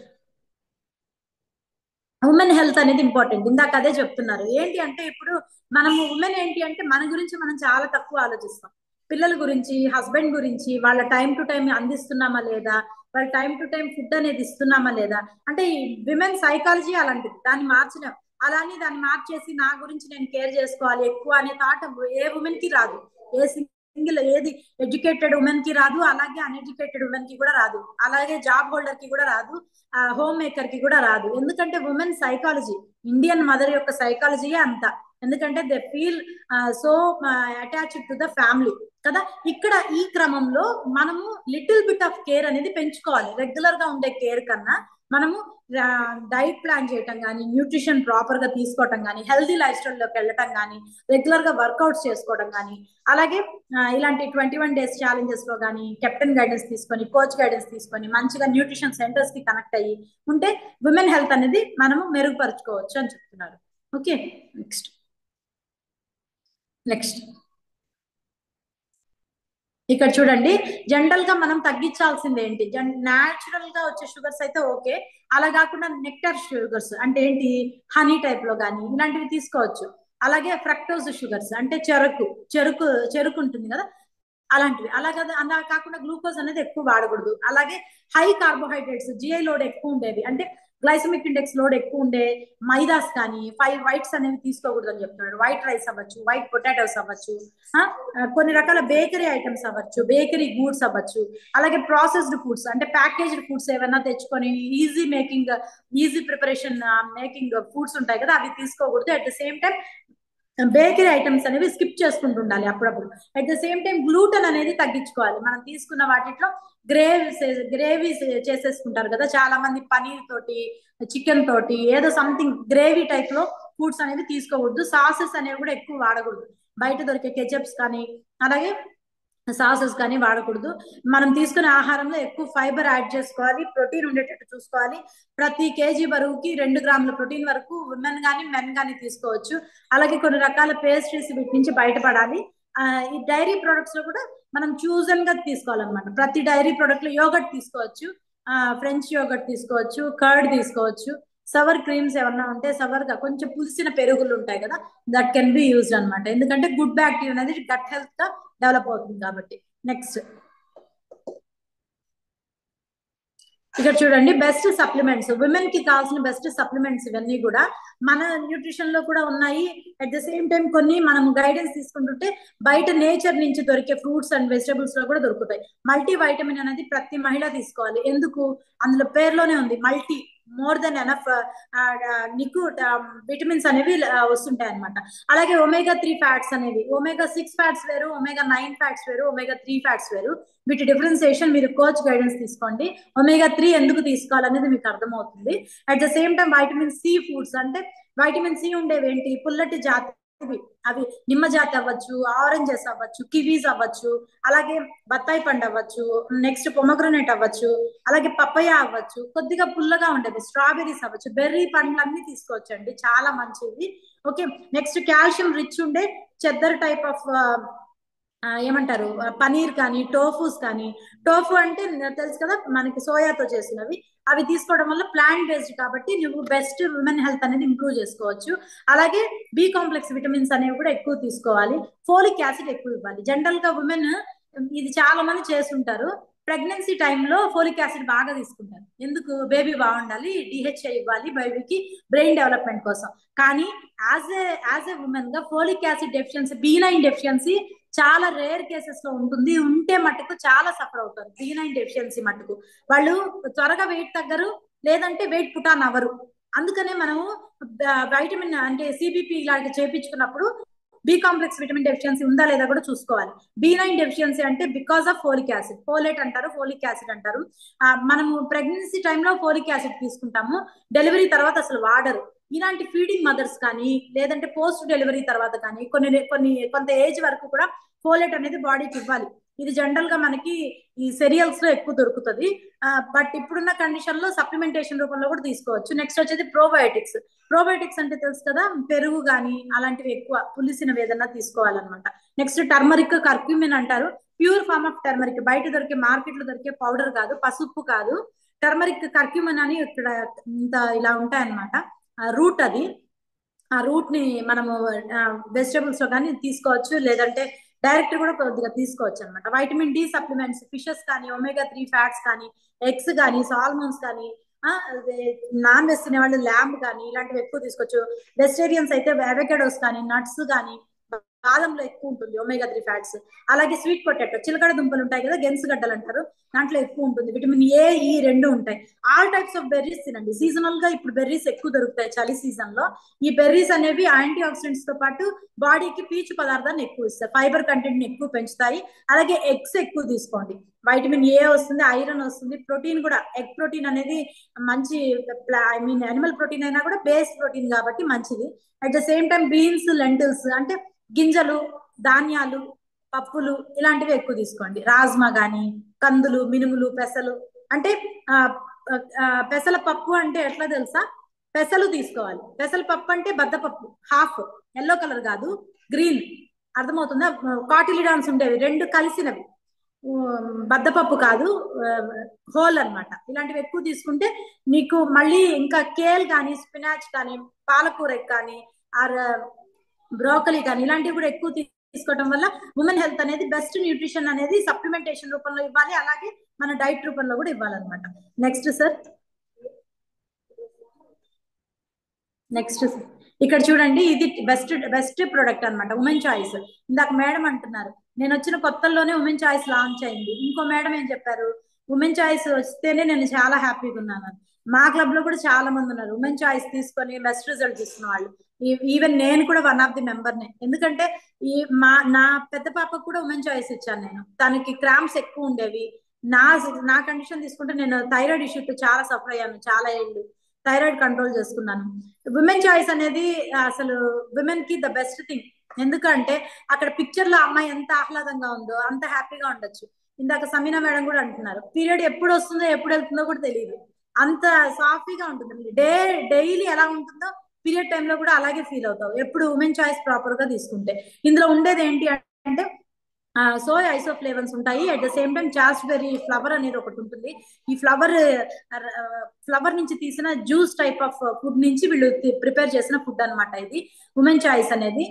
women health అనేది ఇంపార్టెంట్. ఇందాక అదే చెప్తున్నారు. ఏంటి అంటే ఇప్పుడు మనము ఉమెన్ ఏంటి అంటే మన గురించి మనం చాలా తక్కువ ఆలోచిస్తాం. పిల్లల గురించి, హస్బెండ్ గురించి, వాళ్ళ టైం టు టైం అందిస్తున్నామా లేదా, వాళ్ళ టైం టు టైం ఫుడ్ అనేది ఇస్తున్నామా లేదా, అంటే ఈ విమెన్ సైకాలజీ అలాంటిది, దాన్ని మార్చలేం. అలానే దాన్ని మార్చేసి నా గురించి నేను కేర్ చేసుకోవాలి ఎక్కువ అనే థాట్ ఏ ఉమెన్ కి రాదు, ఏది ఎడ్యుకేటెడ్ ఉమెన్ కి రాదు, అలాగే అన్ఎడ్యుకేటెడ్ ఉమెన్ కి కూడా రాదు, అలాగే జాబ్ హోల్డర్ కి కూడా రాదు, హోమ్ మేకర్ కి కూడా రాదు. ఎందుకంటే ఉమెన్ సైకాలజీ, ఇండియన్ మదర్ యొక్క సైకాలజీయే అంత. ఎందుకంటే they feel so attached to the family కదా. ఇక్కడ ఈ క్రమంలో మనము లిటిల్ బిట్ ఆఫ్ కేర్ అనేది పెంచుకోవాలి. రెగ్యులర్ గా ఉండే కేర్ కన్నా మనము డైట్ ప్లాన్ చేయటం కానీ, న్యూట్రిషన్ ప్రాపర్ గా తీసుకోవటం కానీ, హెల్తీ లైఫ్ స్టైల్లోకి వెళ్ళటం కానీ, రెగ్యులర్ గా వర్కౌట్స్ చేసుకోవడం కానీ, అలాగే ఇలాంటి 21 days ఛాలెంజెస్ లో కానీ కెప్టెన్ గైడెన్స్ తీసుకొని, కోచ్ గైడెన్స్ తీసుకొని, మంచిగా న్యూట్రిషన్ సెంటర్స్ కి కనెక్ట్ అయ్యి ఉంటే విమెన్ హెల్త్ అనేది మనము మెరుగుపరుచుకోవచ్చు అని చెప్తున్నారు. ఓకే, నెక్స్ట్ ఇక్కడ చూడండి జనరల్ గా మనం తగ్గించాల్సింది ఏంటి, న్యాచురల్ గా వచ్చే షుగర్స్ అయితే ఓకే, అలా కాకుండా నెక్టర్ షుగర్స్ అంటే ఏంటి, హనీ టైప్ లో కానీ ఇలాంటివి తీసుకోవచ్చు. అలాగే ఫ్రక్టోజ్ షుగర్స్ అంటే చెరుకు ఉంటుంది కదా, అలాంటివి. అలా కాకుండా గ్లూకోజ్ అనేది ఎక్కువ వాడకూడదు. అలాగే హై కార్బోహైడ్రేట్స్, జిఐ లోడ్ ఎక్కువ ఉండేవి, అంటే గ్లైసమిక్ ఇండెక్స్ లోడ్ ఎక్కువ ఉండే మైదాస్ కానీ 5 whites అనేవి తీసుకోకూడదు అని చెప్తున్నాడు. వైట్ రైస్ అవ్వచ్చు, వైట్ పొటాటోస్ అవ్వచ్చు, కొన్ని రకాల బేకరీ ఐటమ్స్ అవ్వచ్చు, బేకరీ గూడ్స్ అవ్వచ్చు, అలాగే ప్రాసెస్డ్ ఫుడ్స్ అంటే ప్యాకేజ్డ్ ఫుడ్స్ ఏమైనా తెచ్చుకొని ఈజీ ప్రిపరేషన్ మేకింగ్ ఫుడ్స్ ఉంటాయి కదా, అవి తీసుకోకూడదు. At the same time bakery items అనేవి స్కిప్ చేసుకుంటూ ఉండాలి అప్పుడప్పుడు. At the same time gluten అనేది తగ్గించుకోవాలి. మనం తీసుకున్న వాటిలో గ్రేవీస్ చేసేసుకుంటారు కదా చాలా మంది, పనీర్ తోటి, చికెన్ తోటి, ఏదో సంథింగ్ గ్రేవీ టైప్ లో ఫుడ్స్ అనేవి తీసుకోకూడదు. సాసెస్ అనేవి కూడా ఎక్కువ వాడకూడదు. బయట దొరికే కెచప్స్ కానీ అలాగే సాసెస్ కానీ వాడకూడదు. మనం తీసుకునే ఆహారంలో ఎక్కువ ఫైబర్ యాడ్ చేసుకోవాలి, ప్రోటీన్ ఉండేటట్టు చూసుకోవాలి. ప్రతి కేజీ బరువుకి 2 grams ప్రోటీన్ వరకు ఉమెన్ కానీ మెన్ కానీ తీసుకోవచ్చు. అలాగే కొన్ని రకాల పేస్ట్రీస్ వీటి నుంచి బయటపడాలి. ఈ డైరీ ప్రొడక్ట్స్ లో కూడా మనం చూజన్ గా తీసుకోవాలన్నమాట. ప్రతి డైరీ ప్రొడక్ట్ లో యోగర్ట్ తీసుకోవచ్చు, ఫ్రెంచ్ యోగర్ట్ తీసుకోవచ్చు, కర్డ్ తీసుకోవచ్చు, సవర్ క్రీమ్స్ ఏమన్నా ఉంటే సవర్ గా కొంచెం పులిసిన పెరుగులు ఉంటాయి కదా, దట్ కెన్ బి యూజ్డ్ అనమాట. ఎందుకంటే గుడ్ బ్యాక్టీరియా అనేది గట్ హెల్త్ గా డెవలప్ అవుతుంది కాబట్టి. నెక్స్ట్ ఇక్కడ చూడండి, బెస్ట్ సప్లిమెంట్స్, విమెన్ కి కావాల్సిన బెస్ట్ సప్లిమెంట్స్ ఇవన్నీ కూడా మన న్యూట్రిషన్ లో కూడా ఉన్నాయి. అట్ ద సేమ్ టైం కొన్ని మనం గైడెన్స్ తీసుకుంటుంటే బయట నేచర్ నుంచి దొరికే ఫ్రూట్స్ అండ్ వెజిటబుల్స్ లో కూడా దొరుకుతాయి. మల్టీ వైటమిన్ అనేది ప్రతి మహిళ తీసుకోవాలి. ఎందుకు? అందులో పేర్లోనే ఉంది మల్టీ, మోర్ దెన్ ఎనఫ్ నీకు విటమిన్స్ అనేవి వస్తుంటాయి అనమాట. అలాగే ఒమేగా 3 ఫ్యాట్స్ అనేవి, ఒమేగా 6 ఫ్యాట్స్ వేరు, ఒమేగా 9 ఫ్యాట్స్ వేరు, ఒమేగా 3 ఫ్యాట్స్ వేరు. వీటి డిఫరెన్సియేషన్ మీరు కోచ్ గైడెన్స్ తీసుకోండి. ఒమేగా 3 ఎందుకు తీసుకోవాలనేది మీకు అర్థమవుతుంది. At the same time vitamin 6 foods అంటే వైటమిన్ 6 ఉండేవి ఏంటి? పుల్లటి జాతి, అవి నిమ్మ జాతి అవ్వచ్చు, ఆరెంజెస్ అవ్వచ్చు, కివీస్ అవ్వచ్చు, అలాగే బత్తాయి పండు అవ్వచ్చు, నెక్స్ట్ పొమగ్రనేట్ అవ్వచ్చు, అలాగే పప్పయ్య అవ్వచ్చు, కొద్దిగా పుల్లగా ఉండేది స్ట్రాబెరీస్ అవ్వచ్చు, బెర్రీ పండ్లు అన్ని తీసుకోవచ్చండి, చాలా మంచిది. ఓకే, నెక్స్ట్ కాల్షియం రిచ్ ఉండే చెద్దర్ టైప్ ఆఫ్ ఏమంటారు, పనీర్ కానీ, టోఫూస్ కానీ. టోఫు అంటే తెలుసు కదా మనకి, సోయాతో చేసినవి. అవి తీసుకోవడం వల్ల ప్లాంట్ బేస్డ్ కాబట్టి నువ్వు బెస్ట్ ఉమెన్ హెల్త్ అనేది ఇంప్రూవ్ చేసుకోవచ్చు. అలాగే బి కాంప్లెక్స్ విటమిన్స్ అనేవి కూడా ఎక్కువ తీసుకోవాలి. ఫోలిక్ యాసిడ్ ఎక్కువ ఇవ్వాలి. జనరల్ గా ఉమెన్ ఇది చాలా మంది చేస్తుంటారు, ప్రెగ్నెన్సీ టైంలో ఫోలిక్ యాసిడ్ బాగా తీసుకుంటారు. ఎందుకు? బేబీ బాగుండాలి, డిహెచ్ఐ ఇవ్వాలి బేబీకి, బ్రెయిన్ డెవలప్మెంట్ కోసం. కానీ యాజ్ ఏ ఉమెన్ గా folic acid deficiency, B9 deficiency చాలా రేర్ కేసెస్ లో ఉంటుంది. ఉంటే మటుకు చాలా సఫర్ అవుతారు. B9 డెఫిషియన్సీ మటుకు వాళ్ళు త్వరగా వెయిట్ తగ్గరు, లేదంటే వెయిట్ పుటాన్ అవ్వరు. అందుకనే మనము వైటమిన్ అంటే సిబిపి ఇలాంటి చేపించుకున్నప్పుడు బి కాంప్లెక్స్ విటమిన్ డెఫిషియన్సీ ఉందా లేదా కూడా చూసుకోవాలి. B9 డెఫిషియన్సీ అంటే because of folic acid, folate అంటారు, ఫోలిక్ యాసిడ్ అంటారు. మనము ప్రెగ్నెన్సీ టైంలో ఫోలిక్ యాసిడ్ తీసుకుంటాము, డెలివరీ తర్వాత అసలు వాడరు. ఇలాంటి ఫీడింగ్ మదర్స్ కానీ, లేదంటే పోస్ట్ డెలివరీ తర్వాత కానీ, కొంత ఏజ్ వరకు కూడా ఫోలేట్ అనేది బాడీకి ఇవ్వాలి. ఇది జనరల్ గా మనకి ఈ సెరియల్స్ లో ఎక్కువ దొరుకుతుంది. బట్ ఇప్పుడున్న కండిషన్ లో సప్లిమెంటేషన్ రూపంలో కూడా తీసుకోవచ్చు. నెక్స్ట్ వచ్చేది ప్రోబయోటిక్స్. ప్రోబయోటిక్స్ అంటే తెలుసు కదా, పెరుగు కానీ అలాంటివి ఎక్కువ పులిసినవి ఏదన్నా తీసుకోవాలన్నమాట. నెక్స్ట్ టర్మరిక్, కర్క్యూమిన్ అంటారు, ప్యూర్ ఫార్మ్ ఆఫ్ టర్మరిక్, బయట దొరికే మార్కెట్ లో దొరికే పౌడర్ కాదు, పసుపు కాదు. టర్మరిక్, కర్క్యూమిన్ అని ఇక్కడ ఇంత ఇలా ఉంటాయన్నమాట. రూట్ అది. ఆ రూట్ ని మనము వెజిటబుల్స్ లో కానీ తీసుకోవచ్చు, లేదంటే డైరెక్ట్ కూడా కొద్దిగా తీసుకోవచ్చు అనమాట. వైటమిన్ డి సప్లిమెంట్స్, ఫిషెస్ కానీ, ఒమేగా 3 ఫ్యాట్స్ కానీ, ఎగ్స్ కానీ, సాల్మన్స్ కానీ, నాన్ వెజ్ తినే వాళ్ళు ల్యాంబ్ కానీ ఇలాంటివి ఎక్కువ తీసుకోవచ్చు. వెజిటేరియన్స్ అయితే అవకాడోస్ కానీ, నట్స్ కానీ, బాదంలో ఎక్కువ ఉంటుంది ఒమేగా 3 ఫ్యాట్స్. అలాగే స్వీట్ పొటాటో, చిలకడ దుంపలు ఉంటాయి కదా, గెన్స్ గడ్డలు అంటారు, దాంట్లో ఎక్కువ ఉంటుంది. విటమిన్ ఏ, ఈ రెండు ఉంటాయి. ఆల్ టైప్స్ ఆఫ్ బెర్రీస్ తినండి. సీజనల్ గా ఇప్పుడు బెర్రీస్ ఎక్కువ దొరుకుతాయి చలి సీజన్ లో. ఈ బెర్రీస్ అనేవి యాంటీ ఆక్సిడెంట్స్ తో పాటు బాడీకి పీచు పదార్థాన్ని ఎక్కువ ఇస్తాయి, ఫైబర్ కంటెంట్ ని ఎక్కువ పెంచుతాయి. అలాగే ఎగ్స్ ఎక్కువ తీసుకోండి, వైటమిన్ ఏ వస్తుంది, ఐరన్ వస్తుంది, ప్రోటీన్ కూడా. ఎగ్ ప్రోటీన్ అనేది మంచి, ఐ మీన్ అనిమల్ ప్రోటీన్ అయినా కూడా బేస్ ప్రోటీన్ కాబట్టి మంచిది. At the same time beans, lintels అంటే గింజలు, ధాన్యాలు, పప్పులు ఇలాంటివి ఎక్కువ తీసుకోండి. రాజ్మా గాని, కందులు, మినుములు, పెసలు. అంటే పెసల పప్పు అంటే ఎట్లా తెలుసా? పెసలు తీసుకోవాలి. పెసల పప్పు అంటే బద్దపప్పు, హాఫ్, ఎల్లో కలర్ కాదు, గ్రీన్. అర్థమవుతుందా? కాటిలిడాన్స్ ఉండేవి రెండు కలిసినవి, బద్దపప్పు కాదు, హోల్ అన్నమాట. ఇలాంటివి ఎక్కువ తీసుకుంటే నీకు మళ్ళీ ఇంకా కేల్ కానీ, స్పినాచ్ కానీ, పాలకూర కానీ, ఆర్ బ్రోకలీ కానీ ఇలాంటివి కూడా ఎక్కువ తీసుకోవడం వల్ల ఉమెన్ హెల్త్ అనేది బెస్ట్ న్యూట్రిషన్ అనేది సప్లిమెంటేషన్ రూపంలో ఇవ్వాలి, అలాగే మన డైట్ రూపంలో కూడా ఇవ్వాలన్నమాట. నెక్స్ట్ సార్, నెక్స్ట్ ఇక్కడ చూడండి, ఇది బెస్ట్ ప్రొడక్ట్ అన్నమాట, ఉమెన్ చాయిస్. ఇందాక మేడం అంటున్నారు, నేను వచ్చిన కొత్తల్లోనే ఉమెన్ చాయిస్ లాంచ్ అయింది. ఇంకో మేడం ఏం చెప్పారు, ఉమెన్ చాయిస్ వస్తేనే నేను చాలా హ్యాపీగా ఉన్నాను. మా క్లబ్ లో కూడా చాలా మంది ఉన్నారు ఉమెన్ చాయిస్ తీసుకొని బెస్ట్ రిజల్ట్ ఇస్తున్న వాళ్ళు. ఈవెన్ నేను కూడా వన్ ఆఫ్ ది మెంబర్నే. ఎందుకంటే ఈ నా పెద్ద పాపకు కూడా ఉమెన్ చాయిస్ ఇచ్చాను నేను. తనకి క్రాంప్స్ ఎక్కువ ఉండేవి. నా నా కండిషన్ తీసుకుంటే నేను థైరాయిడ్ ఇష్యూతో చాలా సఫర్ అయ్యాను, చాలా ఏళ్ళు థైరాయిడ్ కంట్రోల్ చేసుకున్నాను. విమెన్ చాయిస్ అనేది అసలు విమెన్ కి ద బెస్ట్ థింగ్. ఎందుకంటే అక్కడ పిక్చర్ లో అమ్మాయి ఎంత ఆహ్లాదంగా ఉందో అంత హ్యాపీగా ఉండొచ్చు. ఇందాక సమీనా మేడం కూడా అంటున్నారు, పీరియడ్ ఎప్పుడు వస్తుందో ఎప్పుడు వెళ్తుందో కూడా తెలియదు, అంత సాఫీగా ఉంటుంది. డైలీ ఎలా ఉంటుందో పీరియడ్ టైంలో కూడా అలాగే ఫీల్ అవుతావు, ఎప్పుడు ఉమెన్ చాయిస్ ప్రాపర్ గా తీసుకుంటే. ఇందులో ఉండేది ఏంటి అంటే సోయా ఐసోఫ్లేవన్స్ ఉంటాయి. At the same time chasteberry flower అనేది ఒకటి ఉంటుంది. ఈ ఫ్లవర్ నుంచి తీసిన జ్యూస్ టైప్ ఆఫ్ ఫుడ్ నుంచి వీళ్ళు ప్రిపేర్ చేసిన ఫుడ్ అనమాట. ఇది ఉమెన్ చాయిస్ అనేది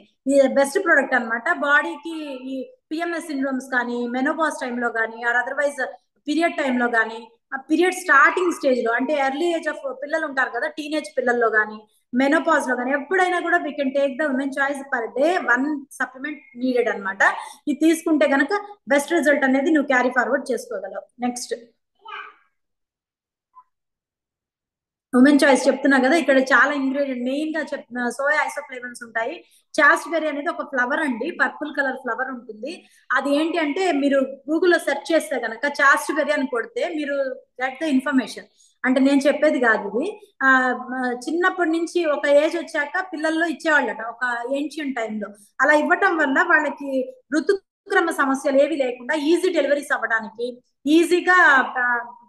బెస్ట్ ప్రోడక్ట్ అనమాట. బాడీకి ఈ పిఎంఎస్ సిండ్రోమ్స్ కానీ, మెనోపాజ్ టైంలో కానీ, ఆర్ అదర్వైజ్ పీరియడ్ టైంలో కానీ, ఆ పీరియడ్ స్టార్టింగ్ స్టేజ్ లో అంటే ఎర్లీ ఏజ్ ఆఫ్ పిల్లలు ఉంటారు కదా, టీనేజ్ పిల్లల్లో కానీ, మెనోపాజ్ లో కానీ ఎప్పుడైనా కూడా we can take the women choice per day 1 supplement needed అనమాట. ఇది తీసుకుంటే గనక బెస్ట్ రిజల్ట్ అనేది నువ్వు క్యారీ ఫార్వర్డ్ చేసుకోగలవు. నెక్స్ట్ ఉమెన్ చాయిస్ చెప్తున్నా కదా, ఇక్కడ చాలా ఇంగ్రీడియంట్ మెయిన్ గా చెప్తున్నా సోయా ఐసోఫ్లేవన్స్ ఉంటాయి. చాస్బెర్రీ అనేది ఒక ఫ్లవర్ అండి, పర్పుల్ కలర్ ఫ్లవర్ ఉంటుంది. అది ఏంటి అంటే మీరు గూగుల్లో సెర్చ్ చేస్తే కనుక చాస్బెర్రీ అని కొడితే మీరు గెట్ ద ఇన్ఫర్మేషన్. అంటే నేను చెప్పేది కాదు ఇది. ఆ చిన్నప్పటి నుంచి ఒక ఏజ్ వచ్చాక పిల్లల్లో ఇచ్చేవాళ్ళట ఒక ఏన్షియన్ టైంలో. అలా ఇవ్వటం వల్ల వాళ్ళకి ఋతుక్రమ సమస్యలు ఏవి లేకుండా ఈజీ డెలివరీస్ అవ్వడానికి, ఈజీగా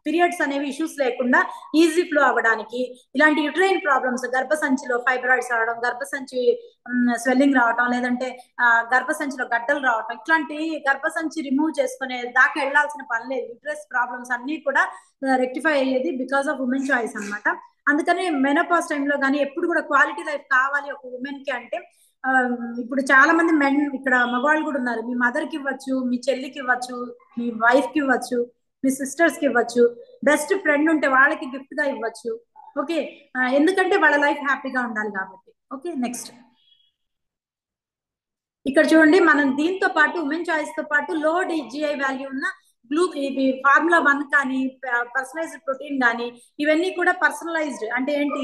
పీరియడ్స్ అనేవి ఇష్యూస్ లేకుండా ఈజీ ఫ్లో అవ్వడానికి, ఇలాంటి యుట్రైన్ ప్రాబ్లమ్స్, గర్భసంచిలో ఫైబ్రాయిడ్స్ రావడం, గర్భసంచి స్వెల్లింగ్ రావటం, లేదంటే గర్భసంచిలో గడ్డలు రావటం, ఇట్లాంటి గర్భసంచి రిమూవ్ చేసుకునే దాకా వెళ్లాల్సిన పని లేదు. యుట్రస్ ప్రాబ్లమ్స్ అన్ని కూడా రెక్టిఫై అయ్యేది బికాస్ ఆఫ్ ఉమెన్ చాయిస్ అనమాట. అందుకని మెనోపాజ్ టైంలో కానీ ఎప్పుడు కూడా క్వాలిటీ లైఫ్ కావాలి ఒక ఉమెన్ కి అంటే, ఇప్పుడు చాలా మంది మెన్ ఇక్కడ మగవాళ్ళు కూడా ఉన్నారు. మీ మదర్ కి ఇవ్వచ్చు, మీ చెల్లికి ఇవ్వచ్చు, మీ వైఫ్ కి ఇవ్వచ్చు, మీ సిస్టర్స్ కి ఇవ్వచ్చు, బెస్ట్ ఫ్రెండ్ ఉంటే వాళ్ళకి గిఫ్ట్ గా ఇవ్వచ్చు. ఓకే, ఎందుకంటే వాళ్ళ లైఫ్ హ్యాపీగా ఉండాలి కాబట్టి. ఓకే, నెక్స్ట్ ఇక్కడ చూడండి, మనం దీంతో పాటు ఉమెన్ చాయిస్ తో పాటు లో జిఐ వాల్యూ ఉన్న ఇవి ఫార్ములా 1 కానీ, పర్సనలైజ్డ్ ప్రోటీన్ కానీ, ఇవన్నీ కూడా పర్సనలైజ్డ్ అంటే ఏంటి,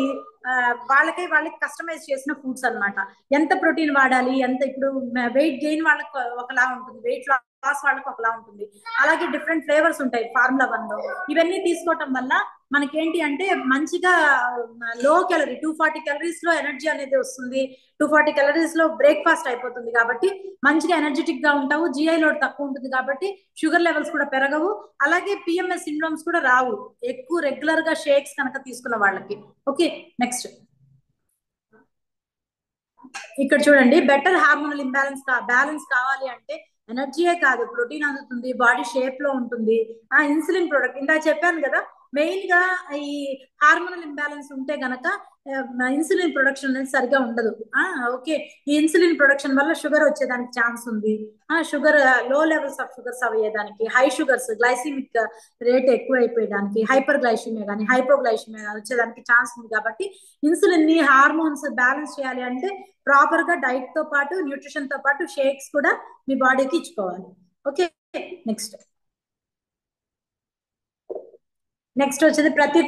వాళ్ళకి కస్టమైజ్ చేసిన ఫుడ్స్ అనమాట. ఎంత ప్రోటీన్ వాడాలి, ఎంత ఇప్పుడు వెయిట్ గెయిన్ వాళ్ళకి ఒకలా ఉంటుంది, వెయిట్ లాస్ వాళ్ళకి ఒకలా ఉంటుంది. అలాగే డిఫరెంట్ ఫ్లేవర్స్ ఉంటాయి ఫార్ములా 1 లో. ఇవన్నీ తీసుకోవటం వల్ల మనకేంటి అంటే మంచిగా లో క్యాలరీ 240 క్యాలరీస్ లో ఎనర్జీ అనేది వస్తుంది. 240 క్యాలరీస్ లో బ్రేక్ఫాస్ట్ అయిపోతుంది కాబట్టి మంచిగా ఎనర్జెటిక్ గా ఉంటావు. జిఐ లోడ్ తక్కువ ఉంటుంది కాబట్టి షుగర్ లెవెల్స్ కూడా పెరగవు. అలాగే పిఎంఎస్ సిండ్రోమ్స్ కూడా రావు ఎక్కువ రెగ్యులర్ గా షేక్స్ కనుక తీసుకున్న వాళ్ళకి. ఓకే, నెక్స్ట్ ఇక్కడ చూడండి, బెటర్ హార్మోనల్ బ్యాలెన్స్ కావాలి అంటే ఎనర్జీయే కాదు, ప్రోటీన్ అందుతుంది, బాడీ షేప్ లో ఉంటుంది. ఇన్సులిన్ ప్రొడక్ట్ ఇందా చెప్పాను కదా, మెయిన్ గా ఈ హార్మోనల్ ఇంబ్యాలెన్స్ ఉంటే గనక ఇన్సులిన్ ప్రొడక్షన్ అనేది సరిగా ఉండదు. ఓకే, ఈ ఇన్సులిన్ ప్రొడక్షన్ వల్ల షుగర్ వచ్చేదానికి ఛాన్స్ ఉంది. Sugar low levels of sugars అయ్యేదానికి, హై షుగర్స్ గ్లైసిమిక్ రేట్ ఎక్కువ అయిపోయేదానికి, హైపర్ గ్లైసిమియా కానీ హైపోగ్లైసిమియా వచ్చేదానికి ఛాన్స్ ఉంది. కాబట్టి ఇన్సులిన్ ని హార్మోన్స్ బ్యాలెన్స్ చేయాలి అంటే ప్రాపర్ గా డైట్ తో పాటు న్యూట్రిషన్ తో పాటు షేక్స్ కూడా మీ బాడీకి ఇచ్చుకోవాలి. ఓకే, నెక్స్ట్ వచ్చేది ప్రతి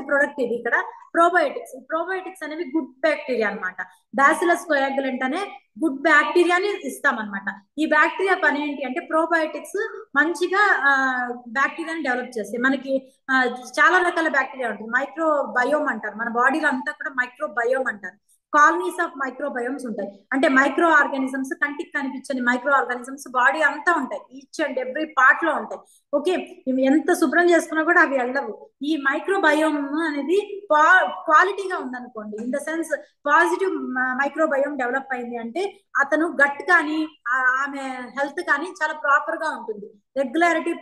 ప్రోడక్ట్ ఇది. ఇక్కడ ప్రోబయోటిక్స్ అనేవి గుడ్ బ్యాక్టీరియా అనమాట. బ్యాసిలస్ కోయాగులెంట్ అనే గుడ్ బ్యాక్టీరియాని ఇస్తామన్నమాట. ఈ బ్యాక్టీరియా పని ఏంటి అంటే ప్రోబయోటిక్స్ మంచిగా బ్యాక్టీరియాని డెవలప్ చేస్తాయి. మనకి చాలా రకాల బ్యాక్టీరియా ఉంటుంది. మైక్రో బయోమ్ అంటారు, మన బాడీలో అంతా కూడా మైక్రో బయోమ్ అంటారు. కాలనీస్ ఆఫ్ మైక్రోబయోమ్స్ ఉంటాయి. అంటే మైక్రో ఆర్గానిజమ్స్, కంటికి కనిపించని మైక్రో ఆర్గానిజమ్స్ బాడీ అంతా ఉంటాయి, ఈచ్ అండ్ ఎవ్రీ పార్ట్ లో ఉంటాయి. ఓకే, ఇవి ఎంత శుభ్రం చేసుకున్నా కూడా అవి వెళ్ళవు. ఈ మైక్రోబయోమ్ అనేది క్వాలిటీగా ఉందనుకోండి, in the sense positive microbiome develop అయింది అంటే అతను గట్ కానీ ఆమె హెల్త్ కానీ చాలా ప్రాపర్ గా ఉంటుంది, రెగ్యులారిటీ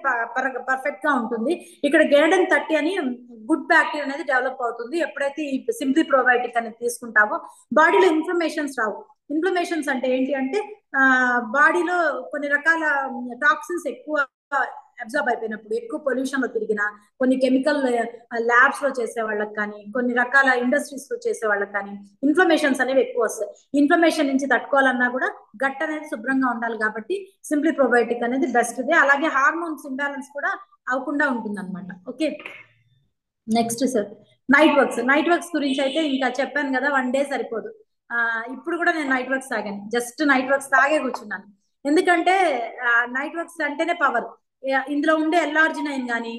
పర్ఫెక్ట్ గా ఉంటుంది. ఇక్కడ గేడెన్ 30 అని గుడ్ బ్యాక్టీరియా అనేది డెవలప్ అవుతుంది ఎప్పుడైతే ఈ సింప్లీ ప్రోబయోటిక్ అనేది తీసుకుంటావో. బాడీలో ఇన్ఫ్లమేషన్స్ రావు. ఇన్ఫ్లమేషన్స్ అంటే ఏంటి అంటే బాడీలో కొన్ని రకాల టాక్సిన్స్ ఎక్కువ అబ్జర్వ్ అయిపోయినప్పుడు, ఎక్కువ పొల్యూషన్ లో తిరిగిన, కొన్ని కెమికల్ ల్యాబ్స్ లో చేసే వాళ్ళకి కానీ, కొన్ని రకాల ఇండస్ట్రీస్ లో చేసే వాళ్ళకి కానీ ఇన్ఫ్లమేషన్స్ అనేవి ఎక్కువ వస్తాయి. ఇన్ఫ్లమేషన్ నుంచి తట్టుకోవాలన్నా కూడా గట్ అనేది శుభ్రంగా ఉండాలి. కాబట్టి సింప్లీ ప్రోబయోటిక్ అనేది బెస్ట్. అలాగే హార్మోన్స్ ఇంబ్యాలెన్స్ కూడా అవ్వకుండా ఉంటుంది అనమాట. Okay, next sir night works గురించి అయితే ఇంకా చెప్పాను కదా, 1 డే సరిపోదు. ఇప్పుడు కూడా నేను నైట్ వర్క్స్ తాగాను, జస్ట్ నైట్ వర్క్స్ తాగే కూర్చున్నాను. ఎందుకంటే నైట్ వర్క్స్ అంటేనే పవర్. ఇందులో ఉండే ఎల్ఆర్జినైన్ కానీ,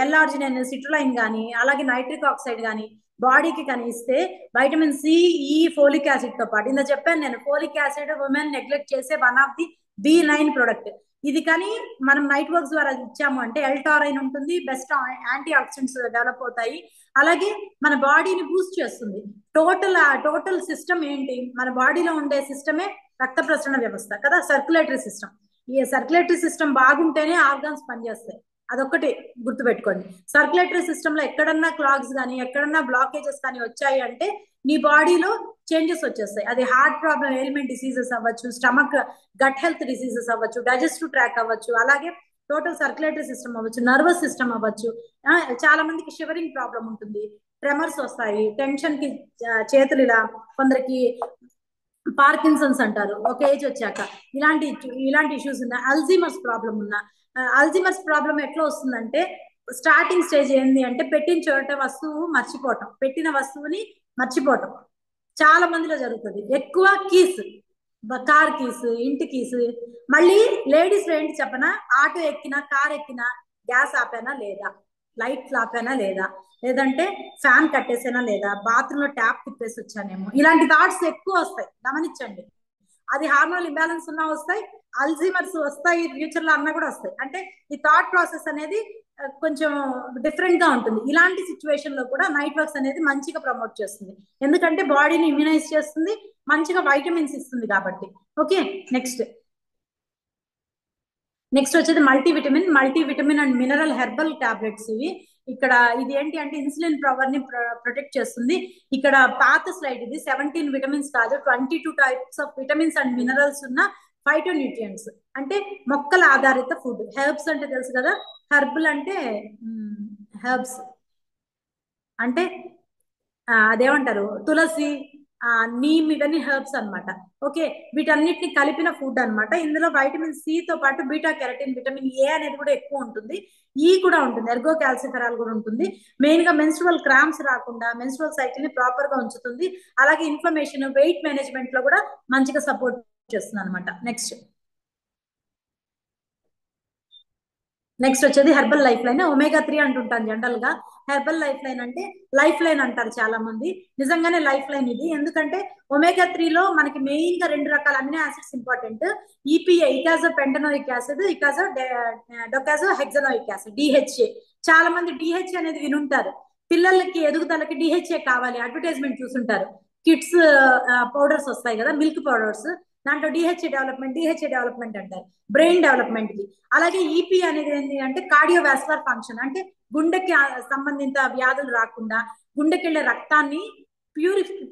ఎల్ఆర్జినైన్ సిట్రులైన్ కానీ, అలాగే నైట్రిక్ ఆక్సైడ్ కానీ బాడీకి కనిపిస్తే వైటమిన్ సి, ఈ, ఫోలిక్ యాసిడ్ తో పాటు ఇందా చెప్పాను నేను, ఫోలిక్ యాసిడ్ ఉమెన్ నెగ్లెక్ట్ చేసే one of the B9 product. ఇది కానీ మనం నైట్ వర్క్స్ ద్వారా ఇచ్చాము అంటే ఎల్టారైన్ ఉంటుంది, బెస్ట్ యాంటీ ఆక్సిడెంట్స్ డెవలప్ అవుతాయి, అలాగే మన బాడీని బూస్ట్ చేస్తుంది. టోటల్ సిస్టమ్ ఏంటి, మన బాడీలో ఉండే సిస్టమే రక్త ప్రసరణ వ్యవస్థ కదా, సర్క్యులేటరీ సిస్టమ్. ఈ సర్క్యులేటరీ సిస్టమ్ బాగుంటేనే ఆర్గాన్స్ పనిచేస్తాయి, అదొక్కటి గుర్తుపెట్టుకోండి. సర్క్యులేటరీ సిస్టమ్ లో ఎక్కడన్నా క్లాగ్స్ కానీ ఎక్కడన్నా బ్లాకేజెస్ కానీ వచ్చాయి అంటే నీ బాడీలో చేంజెస్ వచ్చేస్తాయి. అది హార్ట్ ప్రాబ్లం, ఎలిమెంట్ డిసీజెస్ అవ్వచ్చు, స్టమక్ గట్ హెల్త్ డిసీజెస్ అవ్వచ్చు, డైజెస్టివ్ ట్రాక్ అవ్వచ్చు, అలాగే టోటల్ సర్క్యులేటరీ సిస్టమ్ అవ్వచ్చు, నర్వస్ సిస్టమ్ అవ్వచ్చు. చాలా మందికి షివరింగ్ ప్రాబ్లం ఉంటుంది, ట్రెమర్స్ వస్తాయి, టెన్షన్ కి చేతులు ఇలా, కొందరికి పార్కిన్సన్స్ అంటారు ఒక ఏజ్ వచ్చాక, ఇలాంటి ఇష్యూస్ ఉన్నాయి. అల్జీమర్స్ ప్రాబ్లం ఉన్న, అల్జీమర్స్ ప్రాబ్లం ఎట్లా వస్తుందంటే స్టార్టింగ్ స్టేజ్ ఏంది అంటే పెట్టిన చోట వస్తువు మర్చిపోవటం, పెట్టిన వస్తువుని మర్చిపోవటం చాలా మందిలో జరుగుతుంది. ఎక్కువ కీస్, కార్ కీస్, ఇంటి కీస్. మళ్ళీ లేడీస్ లో ఏంటి చెప్పనా, ఆటో ఎక్కినా కార్ ఎక్కినా గ్యాస్ ఆపానా లేదా, లైట్లు ఆపానా లేదా, లేదంటే ఫ్యాన్ కట్టేసానా లేదా, బాత్రూమ్ లో ట్యాప్ తిప్పేసి వచ్చానేమో, ఇలాంటి థాట్స్ ఎక్కువ వస్తాయి, గమనించండి. అది హార్మోనల్ ఇంబ్యాలెన్స్ ఉన్నా వస్తాయి, అల్జీమర్స్ వస్తాయి ఫ్యూచర్ లో అన్నా కూడా వస్తాయి. అంటే ఈ థాట్ ప్రాసెస్ అనేది కొంచెం డిఫరెంట్ గా ఉంటుంది. ఇలాంటి సిచ్యువేషన్ లో కూడా నైట్ వర్క్స్ అనేది మంచిగా ప్రమోట్ చేస్తుంది, ఎందుకంటే బాడీని ఇమ్యునైజ్ చేస్తుంది, మంచిగా వైటమిన్స్ ఇస్తుంది కాబట్టి. ఓకే, నెక్స్ట్ వచ్చేది multivitamin and mineral herbal tablets ఇవి. ఇక్కడ ఇది ఏంటి అంటే ఇన్సులిన్ పవర్ ని ప్రొటెక్ట్ చేస్తుంది. ఇక్కడ పాత స్లైడ్ ఇది, 17 విటమిన్స్ కాదు, 22 types of vitamins and minerals ఉన్న ఫైటోన్యూట్రియంట్స్, అంటే మొక్కల ఆధారిత ఫుడ్. హెర్బ్స్ అంటే తెలుసు కదా, హెర్బల్ అంటే హెర్బ్స్ అంటే అదేమంటారు, తులసి, నీమ్, ఇవన్నీ హెర్బ్స్ అనమాట. ఓకే, వీటన్నిటిని కలిపిన ఫుడ్ అనమాట. ఇందులో వైటమిన్ సి తో పాటు బీటా కెరటిన్, విటమిన్ ఏ అనేది కూడా ఎక్కువ ఉంటుంది, ఈ కూడా ఉంటుంది, ఎర్గో క్యాల్సిఫెరాల్ కూడా ఉంటుంది. మెయిన్ గా మెన్స్ట్రువల్ క్రాంప్స్ రాకుండా మెన్స్ట్రువల్ సైకిల్ ని ప్రాపర్ గా ఉంచుతుంది, అలాగే ఇన్ఫ్లమేషన్, వెయిట్ మేనేజ్మెంట్ లో కూడా మంచిగా సపోర్ట్ చేస్తుంది అనమాట. నెక్స్ట్ వచ్చేది హెర్బల్ లైఫ్ లైన్. ఒమేగా 3 అంటుంటాను జనరల్ గా, హెర్బల్ లైఫ్ లైన్ అంటే లైఫ్ లైన్ అంటారు చాలా మంది, నిజంగానే లైఫ్ లైన్ ఇది. ఎందుకంటే ఒమేగా 3 లో మనకి మెయిన్ గా 2 రకాల amino acids important, EPA eicosapentaenoic acid, eicosa docosahexaenoic acid, DHA. చాలా మంది డిహెచ్ఏ అనేది వినుంటారు, పిల్లలకి ఎదుగుదలకి డిహెచ్ఏ కావాలి, అడ్వర్టైజ్మెంట్ చూసుంటారు, కిడ్స్ పౌడర్స్ వస్తాయి కదా, మిల్క్ పౌడర్స్, దాంట్లో డిహెచ్ఏ డెవలప్మెంట్ అంటారు, బ్రెయిన్ డెవలప్మెంట్ కి. అలాగే ఈపీ అనేది ఏంటి అంటే కార్డియోవాస్కులర్ ఫంక్షన్, అంటే గుండెకి సంబంధిత వ్యాధులు రాకుండా గుండెకి వెళ్ళే రక్తాన్ని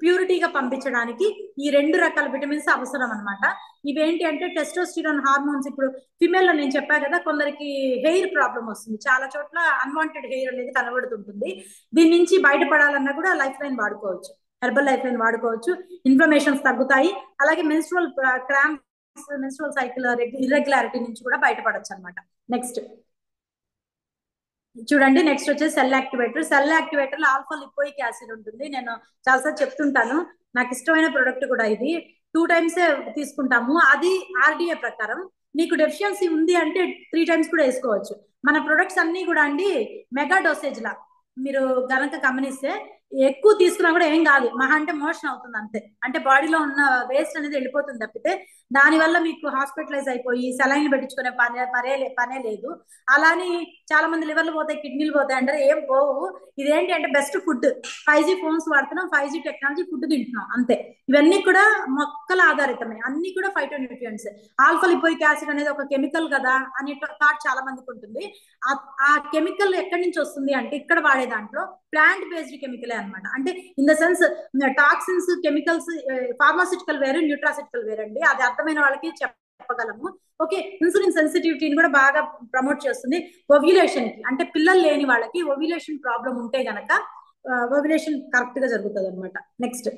ప్యూరిటీగా పంపించడానికి ఈ 2 రకాల విటమిన్స్ అవసరం అనమాట. ఇవేంటి అంటే టెస్టోస్టిరాన్ హార్మోన్స్. ఇప్పుడు ఫిమేల్ లో నేను చెప్పా కదా, కొందరికి హెయిర్ ప్రాబ్లం వస్తుంది, చాలా చోట్ల అన్వాంటెడ్ హెయిర్ అనేది కనబడుతుంటుంది. దీని నుంచి బయటపడాలన్నా కూడా లైఫ్ లైన్ వాడుకోవచ్చు, హెర్బల్ లైఫ్ లైన్ వాడుకోవచ్చు, ఇన్ఫ్లమేషన్స్ తగ్గుతాయి, అలాగే menstrual cramps, menstrual cycle irregularity నుంచి కూడా బయటపడచ్చు అనమాట. చూడండి, నెక్స్ట్ వచ్చేసి సెల్ యాక్టివేటర్ లో ఆల్ఫా లిపోయిక్ యాసిడ్ ఉంటుంది. నేను చాలాసార్లు చెప్తుంటాను, నాకు ఇష్టమైన ప్రొడక్ట్ కూడా ఇది. 2 times తీసుకుంటాము, అది ఆర్డిఏ ప్రకారం. నీకు డెఫిషియన్సీ ఉంది అంటే 3 times కూడా వేసుకోవచ్చు. మన ప్రొడక్ట్స్ అన్ని కూడా అండి మెగా డోసేజ్ లా, మీరు గనక గమనిస్తే ఎక్కువ తీసుకున్నా కూడా ఏం కాదు, మహా అంటే మోషన్ అవుతుంది అంతే, అంటే బాడీలో ఉన్న వేస్ట్ అనేది వెళ్ళిపోతుంది తప్పితే దానివల్ల మీకు హాస్పిటలైజ్ అయిపోయి సెలైన్ పెట్టించుకునే పనే లేదు. అలాని చాలా మంది లివర్లు పోతాయి, కిడ్నీలు పోతాయి అంటారు, ఏం పోవు. ఇదేంటి అంటే బెస్ట్ ఫుడ్, 5G ఫోన్స్ వాడుతున్నాం, 5G టెక్నాలజీ ఫుడ్ తింటున్నాం అంతే. ఇవన్నీ కూడా మొక్కల ఆధారితమే, అన్ని కూడా ఫైటోన్యూట్రియంట్స్. ఆల్ఫా లిపోయిక్ యాసిడ్ అనేది ఒక కెమికల్ కదా అనే థాట్ చాలా మందికి ఉంటుంది. ఆ కెమికల్ ఎక్కడి నుంచి వస్తుంది అంటే ఇక్కడ వాడే దాంట్లో ప్లాంట్ బేస్డ్ కెమికలే అనమాట. అంటే in the sense toxins, chemicals, pharmaceutical వేరు, న్యూట్రాసిటికల్ వేరు అండి, అది అర్థమైన వాళ్ళకి చెప్పగలము. ఓకే, ఇన్సులిన్ సెన్సిటివిటీని కూడా బాగా ప్రమోట్ చేస్తుంది. ఓవ్యులేషన్ కి, అంటే పిల్లలు లేని వాళ్ళకి ఓవ్యులేషన్ ప్రాబ్లం ఉంటే గనక ఓవ్యులేషన్ కరెక్ట్ గా జరుగుతుంది అనమాట. నెక్స్ట్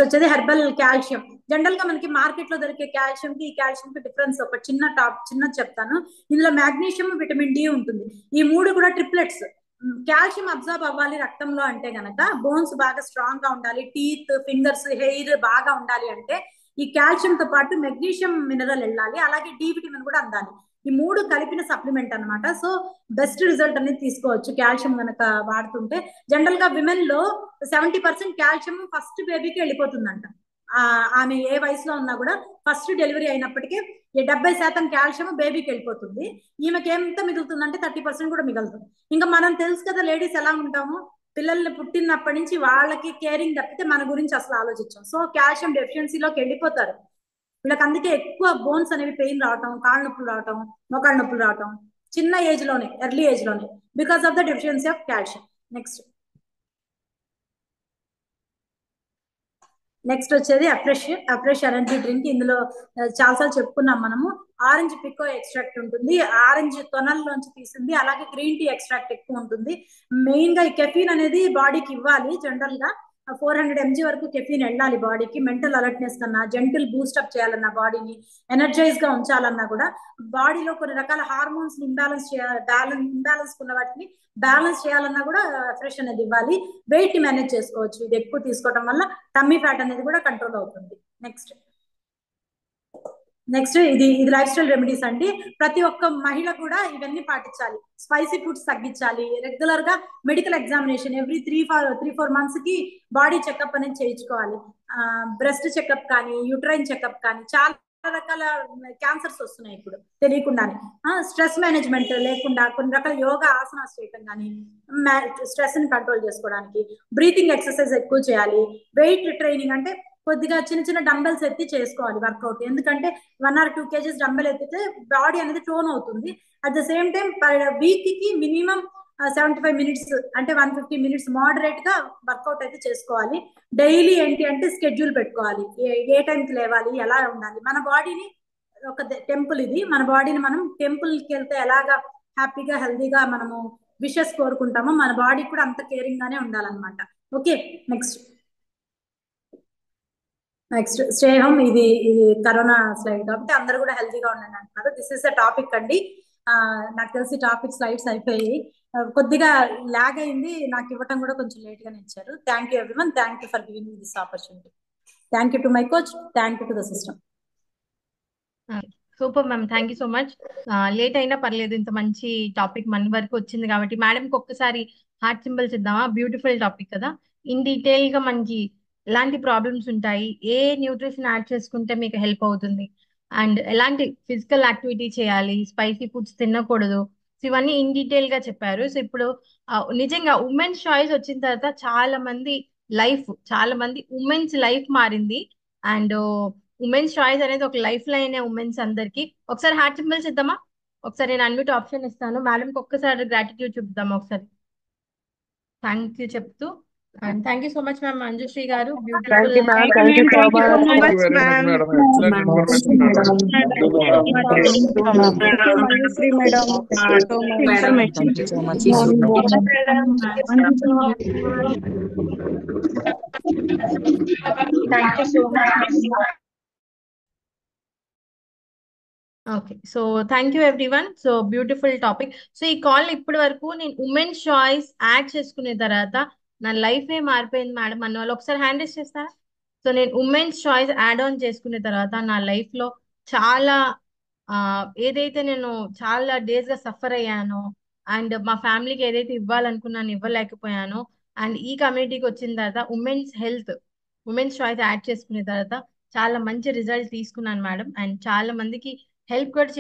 వచ్చేది హెర్బల్ కాల్షియం. జనరల్ గా మనకి మార్కెట్ లో దొరికే కాల్షియం కి ఈ కాల్షియం కి డిఫరెన్స్ ఒక చిన్న చెప్తాను. ఇందులో మాగ్నీషియం, విటమిన్ డి ఉంటుంది, ఈ 3 కూడా ట్రిప్లెట్స్. కాల్షియం అబ్జార్బ్ అవ్వాలి రక్తంలో అంటే గనక బోన్స్ బాగా స్ట్రాంగ్ గా ఉండాలి, టీత్, ఫింగర్స్, హెయిర్ బాగా ఉండాలి అంటే ఈ కాల్షియం తో పాటు మెగ్నీషియం మినరల్ వెళ్ళాలి, అలాగే డి విటమిన్ కూడా అందాలి. ఈ 3 కలిపిన సప్లిమెంట్ అనమాట. సో బెస్ట్ రిజల్ట్ అనేది తీసుకోవచ్చు కాల్షియం కనుక వాడుతుంటే. జనరల్ గా విమెన్ లో 70% కాల్షియం ఫస్ట్ బేబీకి వెళ్ళిపోతుందంట, ఆమె ఏ వయసులో ఉన్నా కూడా ఫస్ట్ డెలివరీ అయినప్పటికీ 70% కాల్షియం బేబీకి వెళ్ళిపోతుంది. ఈమెకి ఎంత మిగులుతుందంటే 30% కూడా మిగులుతుంది. ఇంకా మనం తెలుసు కదా లేడీస్ ఎలా ఉంటాము, పిల్లల్ని పుట్టినప్పటి నుంచి వాళ్ళకి కేరింగ్ తప్పితే మన గురించి అసలు ఆలోచించాం. సో కాల్షియం డెఫిషియన్సీలోకి వెళ్ళిపోతారు వీళ్ళకి. అందుకే ఎక్కువ బోన్స్ అనేవి పెయిన్ రావటం, కాళ్ళ నొప్పులు రావటం, మోకాళ్ళ నొప్పులు రావటం చిన్న ఏజ్ లోనే, ఎర్లీ ఏజ్ లోనే, because of the deficiency of calcium. Next next వచ్చేది అఫ్రెష్ ఎనర్జీ డ్రింక్. ఇందులో చాలాసార్లు చెప్పుకున్నాం మనము. ఆరెంజ్ పికో ఎక్స్ట్రాక్ట్ ఉంటుంది, ఆరెంజ్ తొనల్లోంచి తీసింది, అలాగే గ్రీన్ టీ ఎక్స్ట్రాక్ట్ ఎక్కువ ఉంటుంది. మెయిన్ గా ఈ కెఫీన్ అనేది బాడీకి ఇవ్వాలి. జనరల్ గా 400 mg వరకు కెఫీన్ వెళ్ళాలి బాడీకి. మెంటల్ అలర్ట్నెస్ కన్నా, జెంటిల్ బూస్టప్ చేయాలన్నా, బాడీని ఎనర్జైజ్ గా ఉంచాలన్నా కూడా, బాడీలో కొన్ని రకాల హార్మోన్స్ ఇంబ్యాలెన్స్ ఉన్న వాటిని బ్యాలెన్స్ చేయాలన్నా కూడా ఫ్రెష్ అనేది ఇవ్వాలి. వెయిట్ ని మేనేజ్ చేసుకోవచ్చు ఇది ఎక్కువ తీసుకోవడం వల్ల. టమ్మీ ఫ్యాట్ అనేది కూడా కంట్రోల్ అవుతుంది. నెక్స్ట్ ఇది లైఫ్ స్టైల్ రెమెడీస్ అండి. ప్రతి ఒక్క మహిళ కూడా ఇవన్నీ పాటించాలి. స్పైసీ ఫుడ్స్ తగ్గించాలి. రెగ్యులర్ గా మెడికల్ ఎగ్జామినేషన్ ఎవ్రీ 3-4 మంత్స్ కి బాడీ చెకప్ అనేది చేయించుకోవాలి. బ్రెస్ట్ చెకప్ కానీ, యూట్రైన్ చెకప్ కానీ, చాలా రకాల క్యాన్సర్స్ వస్తున్నాయి ఇప్పుడు తెలియకుండానే. స్ట్రెస్ మేనేజ్మెంట్ లేకుండా కొన్ని రకాల యోగా ఆసనాలు చేయటం కానీ, స్ట్రెస్ ని కంట్రోల్ చేసుకోవడానికి బ్రీతింగ్ ఎక్సర్సైజ్ ఎక్కువ చేయాలి. వెయిట్ ట్రైనింగ్ అంటే కొద్దిగా చిన్న చిన్న డంబెల్స్ ఎత్తి చేసుకోవాలి వర్కౌట్. ఎందుకంటే 1 or 2 kgs డంబెల్ ఎత్తితే బాడీ అనేది టోన్ అవుతుంది. At the same time week కి మినిమం 75 minutes అంటే 150 minutes మోడరేట్ గా వర్కౌట్ అయితే చేసుకోవాలి. డైలీ ఏంటి అంటే స్కెడ్యూల్ పెట్టుకోవాలి. ఏ టైంకి లేవాలి, ఎలా ఉండాలి. మన బాడీని ఒక టెంపుల్ ఇది. మన బాడీని మనం టెంపుల్ కి వెళ్తే ఎలాగా హ్యాపీగా హెల్దీగా మనము విషెస్ కోరుకుంటామో, మన బాడీ కూడా అంత కేరింగ్ గానే ఉండాలన్నమాట. Okay, next stay home. ఇది కరోనా స్లైడ్ కాబట్టి అందరూ కూడా హెల్తీగా ఉండండి అంటున్నారు. దిస్ ఇస్ ద టాపిక్ అండి. నాకు తెలిసి టాపిక్ స్లైడ్స్ అయిపోయాయి. కొద్దిగా లాగ్ అయింది, నాకు ఇవ్వటం కూడా కొంచెం లేట్ గానే ఇచ్చారు. Thank you everyone, thank you for giving this opportunity. Thank you to my coach, thank you to the system. Super ma'am, thank you so much. Late అయినా పర్లేదు, ఇంత మంచి టాపిక్ మన వరకు వచ్చింది కాబట్టి మేడంకి ఒక్కసారి హార్ట్ సింబల్స్ ఇద్దామా? బ్యూటిఫుల్ టాపిక్ కదా. ఇన్ డీటెయిల్ గా మనకి ఎలాంటి ప్రాబ్లమ్స్ ఉంటాయి, ఏ న్యూట్రిషన్ యాడ్ చేసుకుంటే మీకు హెల్ప్ అవుతుంది, అండ్ ఎలాంటి ఫిజికల్ యాక్టివిటీ చేయాలి, స్పైసీ ఫుడ్స్ తినకూడదు, సో ఇవన్నీ ఇన్ డీటెయిల్ గా చెప్పారు. సో ఇప్పుడు నిజంగా ఉమెన్స్ చాయిస్ వచ్చిన తర్వాత చాలా మంది ఉమెన్స్ లైఫ్ మారింది. అండ్ ఉమెన్స్ చాయిస్ అనేది ఒక లైఫ్ లైన్ ఉమెన్స్ అందరికి. ఒకసారి హార్ట్ సింబల్స్ ఇద్దామా? ఒకసారి నేను అన్మ్యూట్ ఆప్షన్ ఇస్తాను, మేడంకి ఒక్కసారి గ్రాటిట్యూడ్ చూపుదామా ఒకసారి. థ్యాంక్ యూ చెప్తూ, and thank you so much ma'am Manjushree గారు. Thank beautiful you, ma'am. Thank you so much. Thank you Thank very much, madam. Excellent information, madam. Thank you, madam. Manjushree madam. Thank you so much. Thank you so much. Thank you so much. Okay, so thank you everyone. So beautiful topic. So ఈ call ఇప్పటి వరకు నేను women's choice add చేసుకునే తర్వాత నా life ఏ మారిపోయింది madam అన్న వాళ్ళు ఒకసారి హ్యాండ్ రైజ్ చేస్తారా? సో నేను ఉమెన్స్ చాయిస్ యాడ్ ఆన్ చేసుకునే తర్వాత నా లైఫ్ లో చాలా ఏదైతే నేను చాలా డేస్ గా సఫర్ అయ్యానో, అండ్ మా ఫ్యామిలీకి ఏదైతే ఇవ్వాలనుకున్నాను ఇవ్వలేకపోయానో, అండ్ ఈ కమ్యూనిటీకి వచ్చిన తర్వాత ఉమెన్స్ చాయిస్ యాడ్ చేసుకునే తర్వాత చాలా మంచి రిజల్ట్ తీసుకున్నాను మేడం. అండ్ చాలా మందికి హెల్ప్ కూడా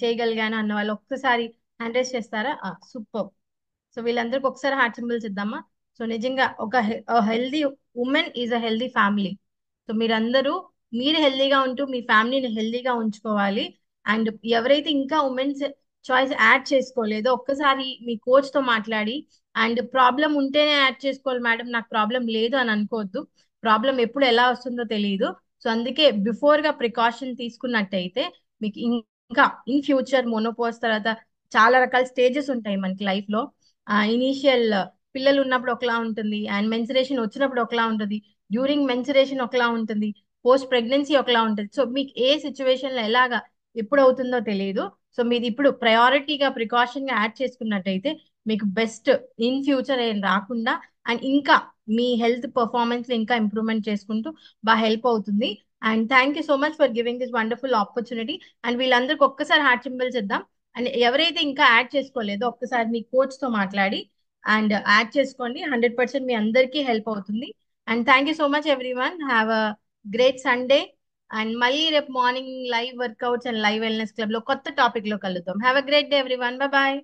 చేయగలిగాను అన్న వాళ్ళు ఒక్కసారి హ్యాండ్ రైజ్ చేస్తారా? సూపర్. సో వీళ్ళందరికీ ఒకసారి హార్ట్ సింబల్స్ ఇద్దామా? సో నిజంగా ఒక healthy women is a healthy family. So మీరు హెల్దీగా ఉంటూ మీ ఫ్యామిలీని హెల్దీగా ఉంచుకోవాలి. అండ్ ఎవరైతే ఇంకా ఉమెన్స్ చాయిస్ యాడ్ చేసుకోలేదో ఒక్కసారి మీ కోచ్ తో మాట్లాడి, అండ్ ప్రాబ్లం ఉంటేనే యాడ్ చేసుకోవాలి మేడం, నాకు ప్రాబ్లం లేదు అని అనుకోవద్దు. ప్రాబ్లం ఎప్పుడు ఎలా వస్తుందో తెలియదు. సో అందుకే బిఫోర్ గా ప్రికాషన్ తీసుకున్నట్టయితే మీకు ఇంకా ఇన్ ఫ్యూచర్ మోనోపోజ్ తర్వాత చాలా రకాల స్టేజెస్ ఉంటాయి మనకి లైఫ్ లో. ఇనీషియల్ పిల్లలు ఉన్నప్పుడు ఒకలా ఉంటుంది, అండ్ మెన్సురేషన్ వచ్చినప్పుడు ఒకలా ఉంటుంది, డ్యూరింగ్ మెన్సురేషన్ ఒకలా ఉంటుంది, పోస్ట్ ప్రెగ్నెన్సీ ఒకలా ఉంటుంది. సో మీకు ఏ సిచ్యువేషన్ లో ఎలాగా ఎప్పుడు అవుతుందో తెలియదు. సో మీరు ఇప్పుడు ప్రయారిటీగా ప్రికాషన్ గా యాడ్ చేసుకున్నట్టయితే మీకు బెస్ట్ ఇన్ ఫ్యూచర్ ఏం రాకుండా, అండ్ ఇంకా మీ హెల్త్ పర్ఫార్మెన్స్ ఇంకా ఇంప్రూవ్మెంట్ చేసుకుంటూ బాగా హెల్ప్ అవుతుంది. And thank you so much for giving this wonderful opportunity. And వీళ్ళందరికీ ఒక్కసారి హార్ట్ సింబల్స్ ఇద్దాం. అండ్ ఎవరైతే ఇంకా యాడ్ చేసుకోలేదో ఒక్కసారి మీ కోచ్ తో మాట్లాడి అండ్ యాడ్ చేసుకోండి. 100% మీ అందరికీ హెల్ప్ అవుతుంది. And thank you so much everyone. Have a great Sunday. And మళ్ళీ రేపు morning live workouts and live wellness club లో కొత్త టాపిక్ లో కలుద్దాం. Have a great day everyone. Bye.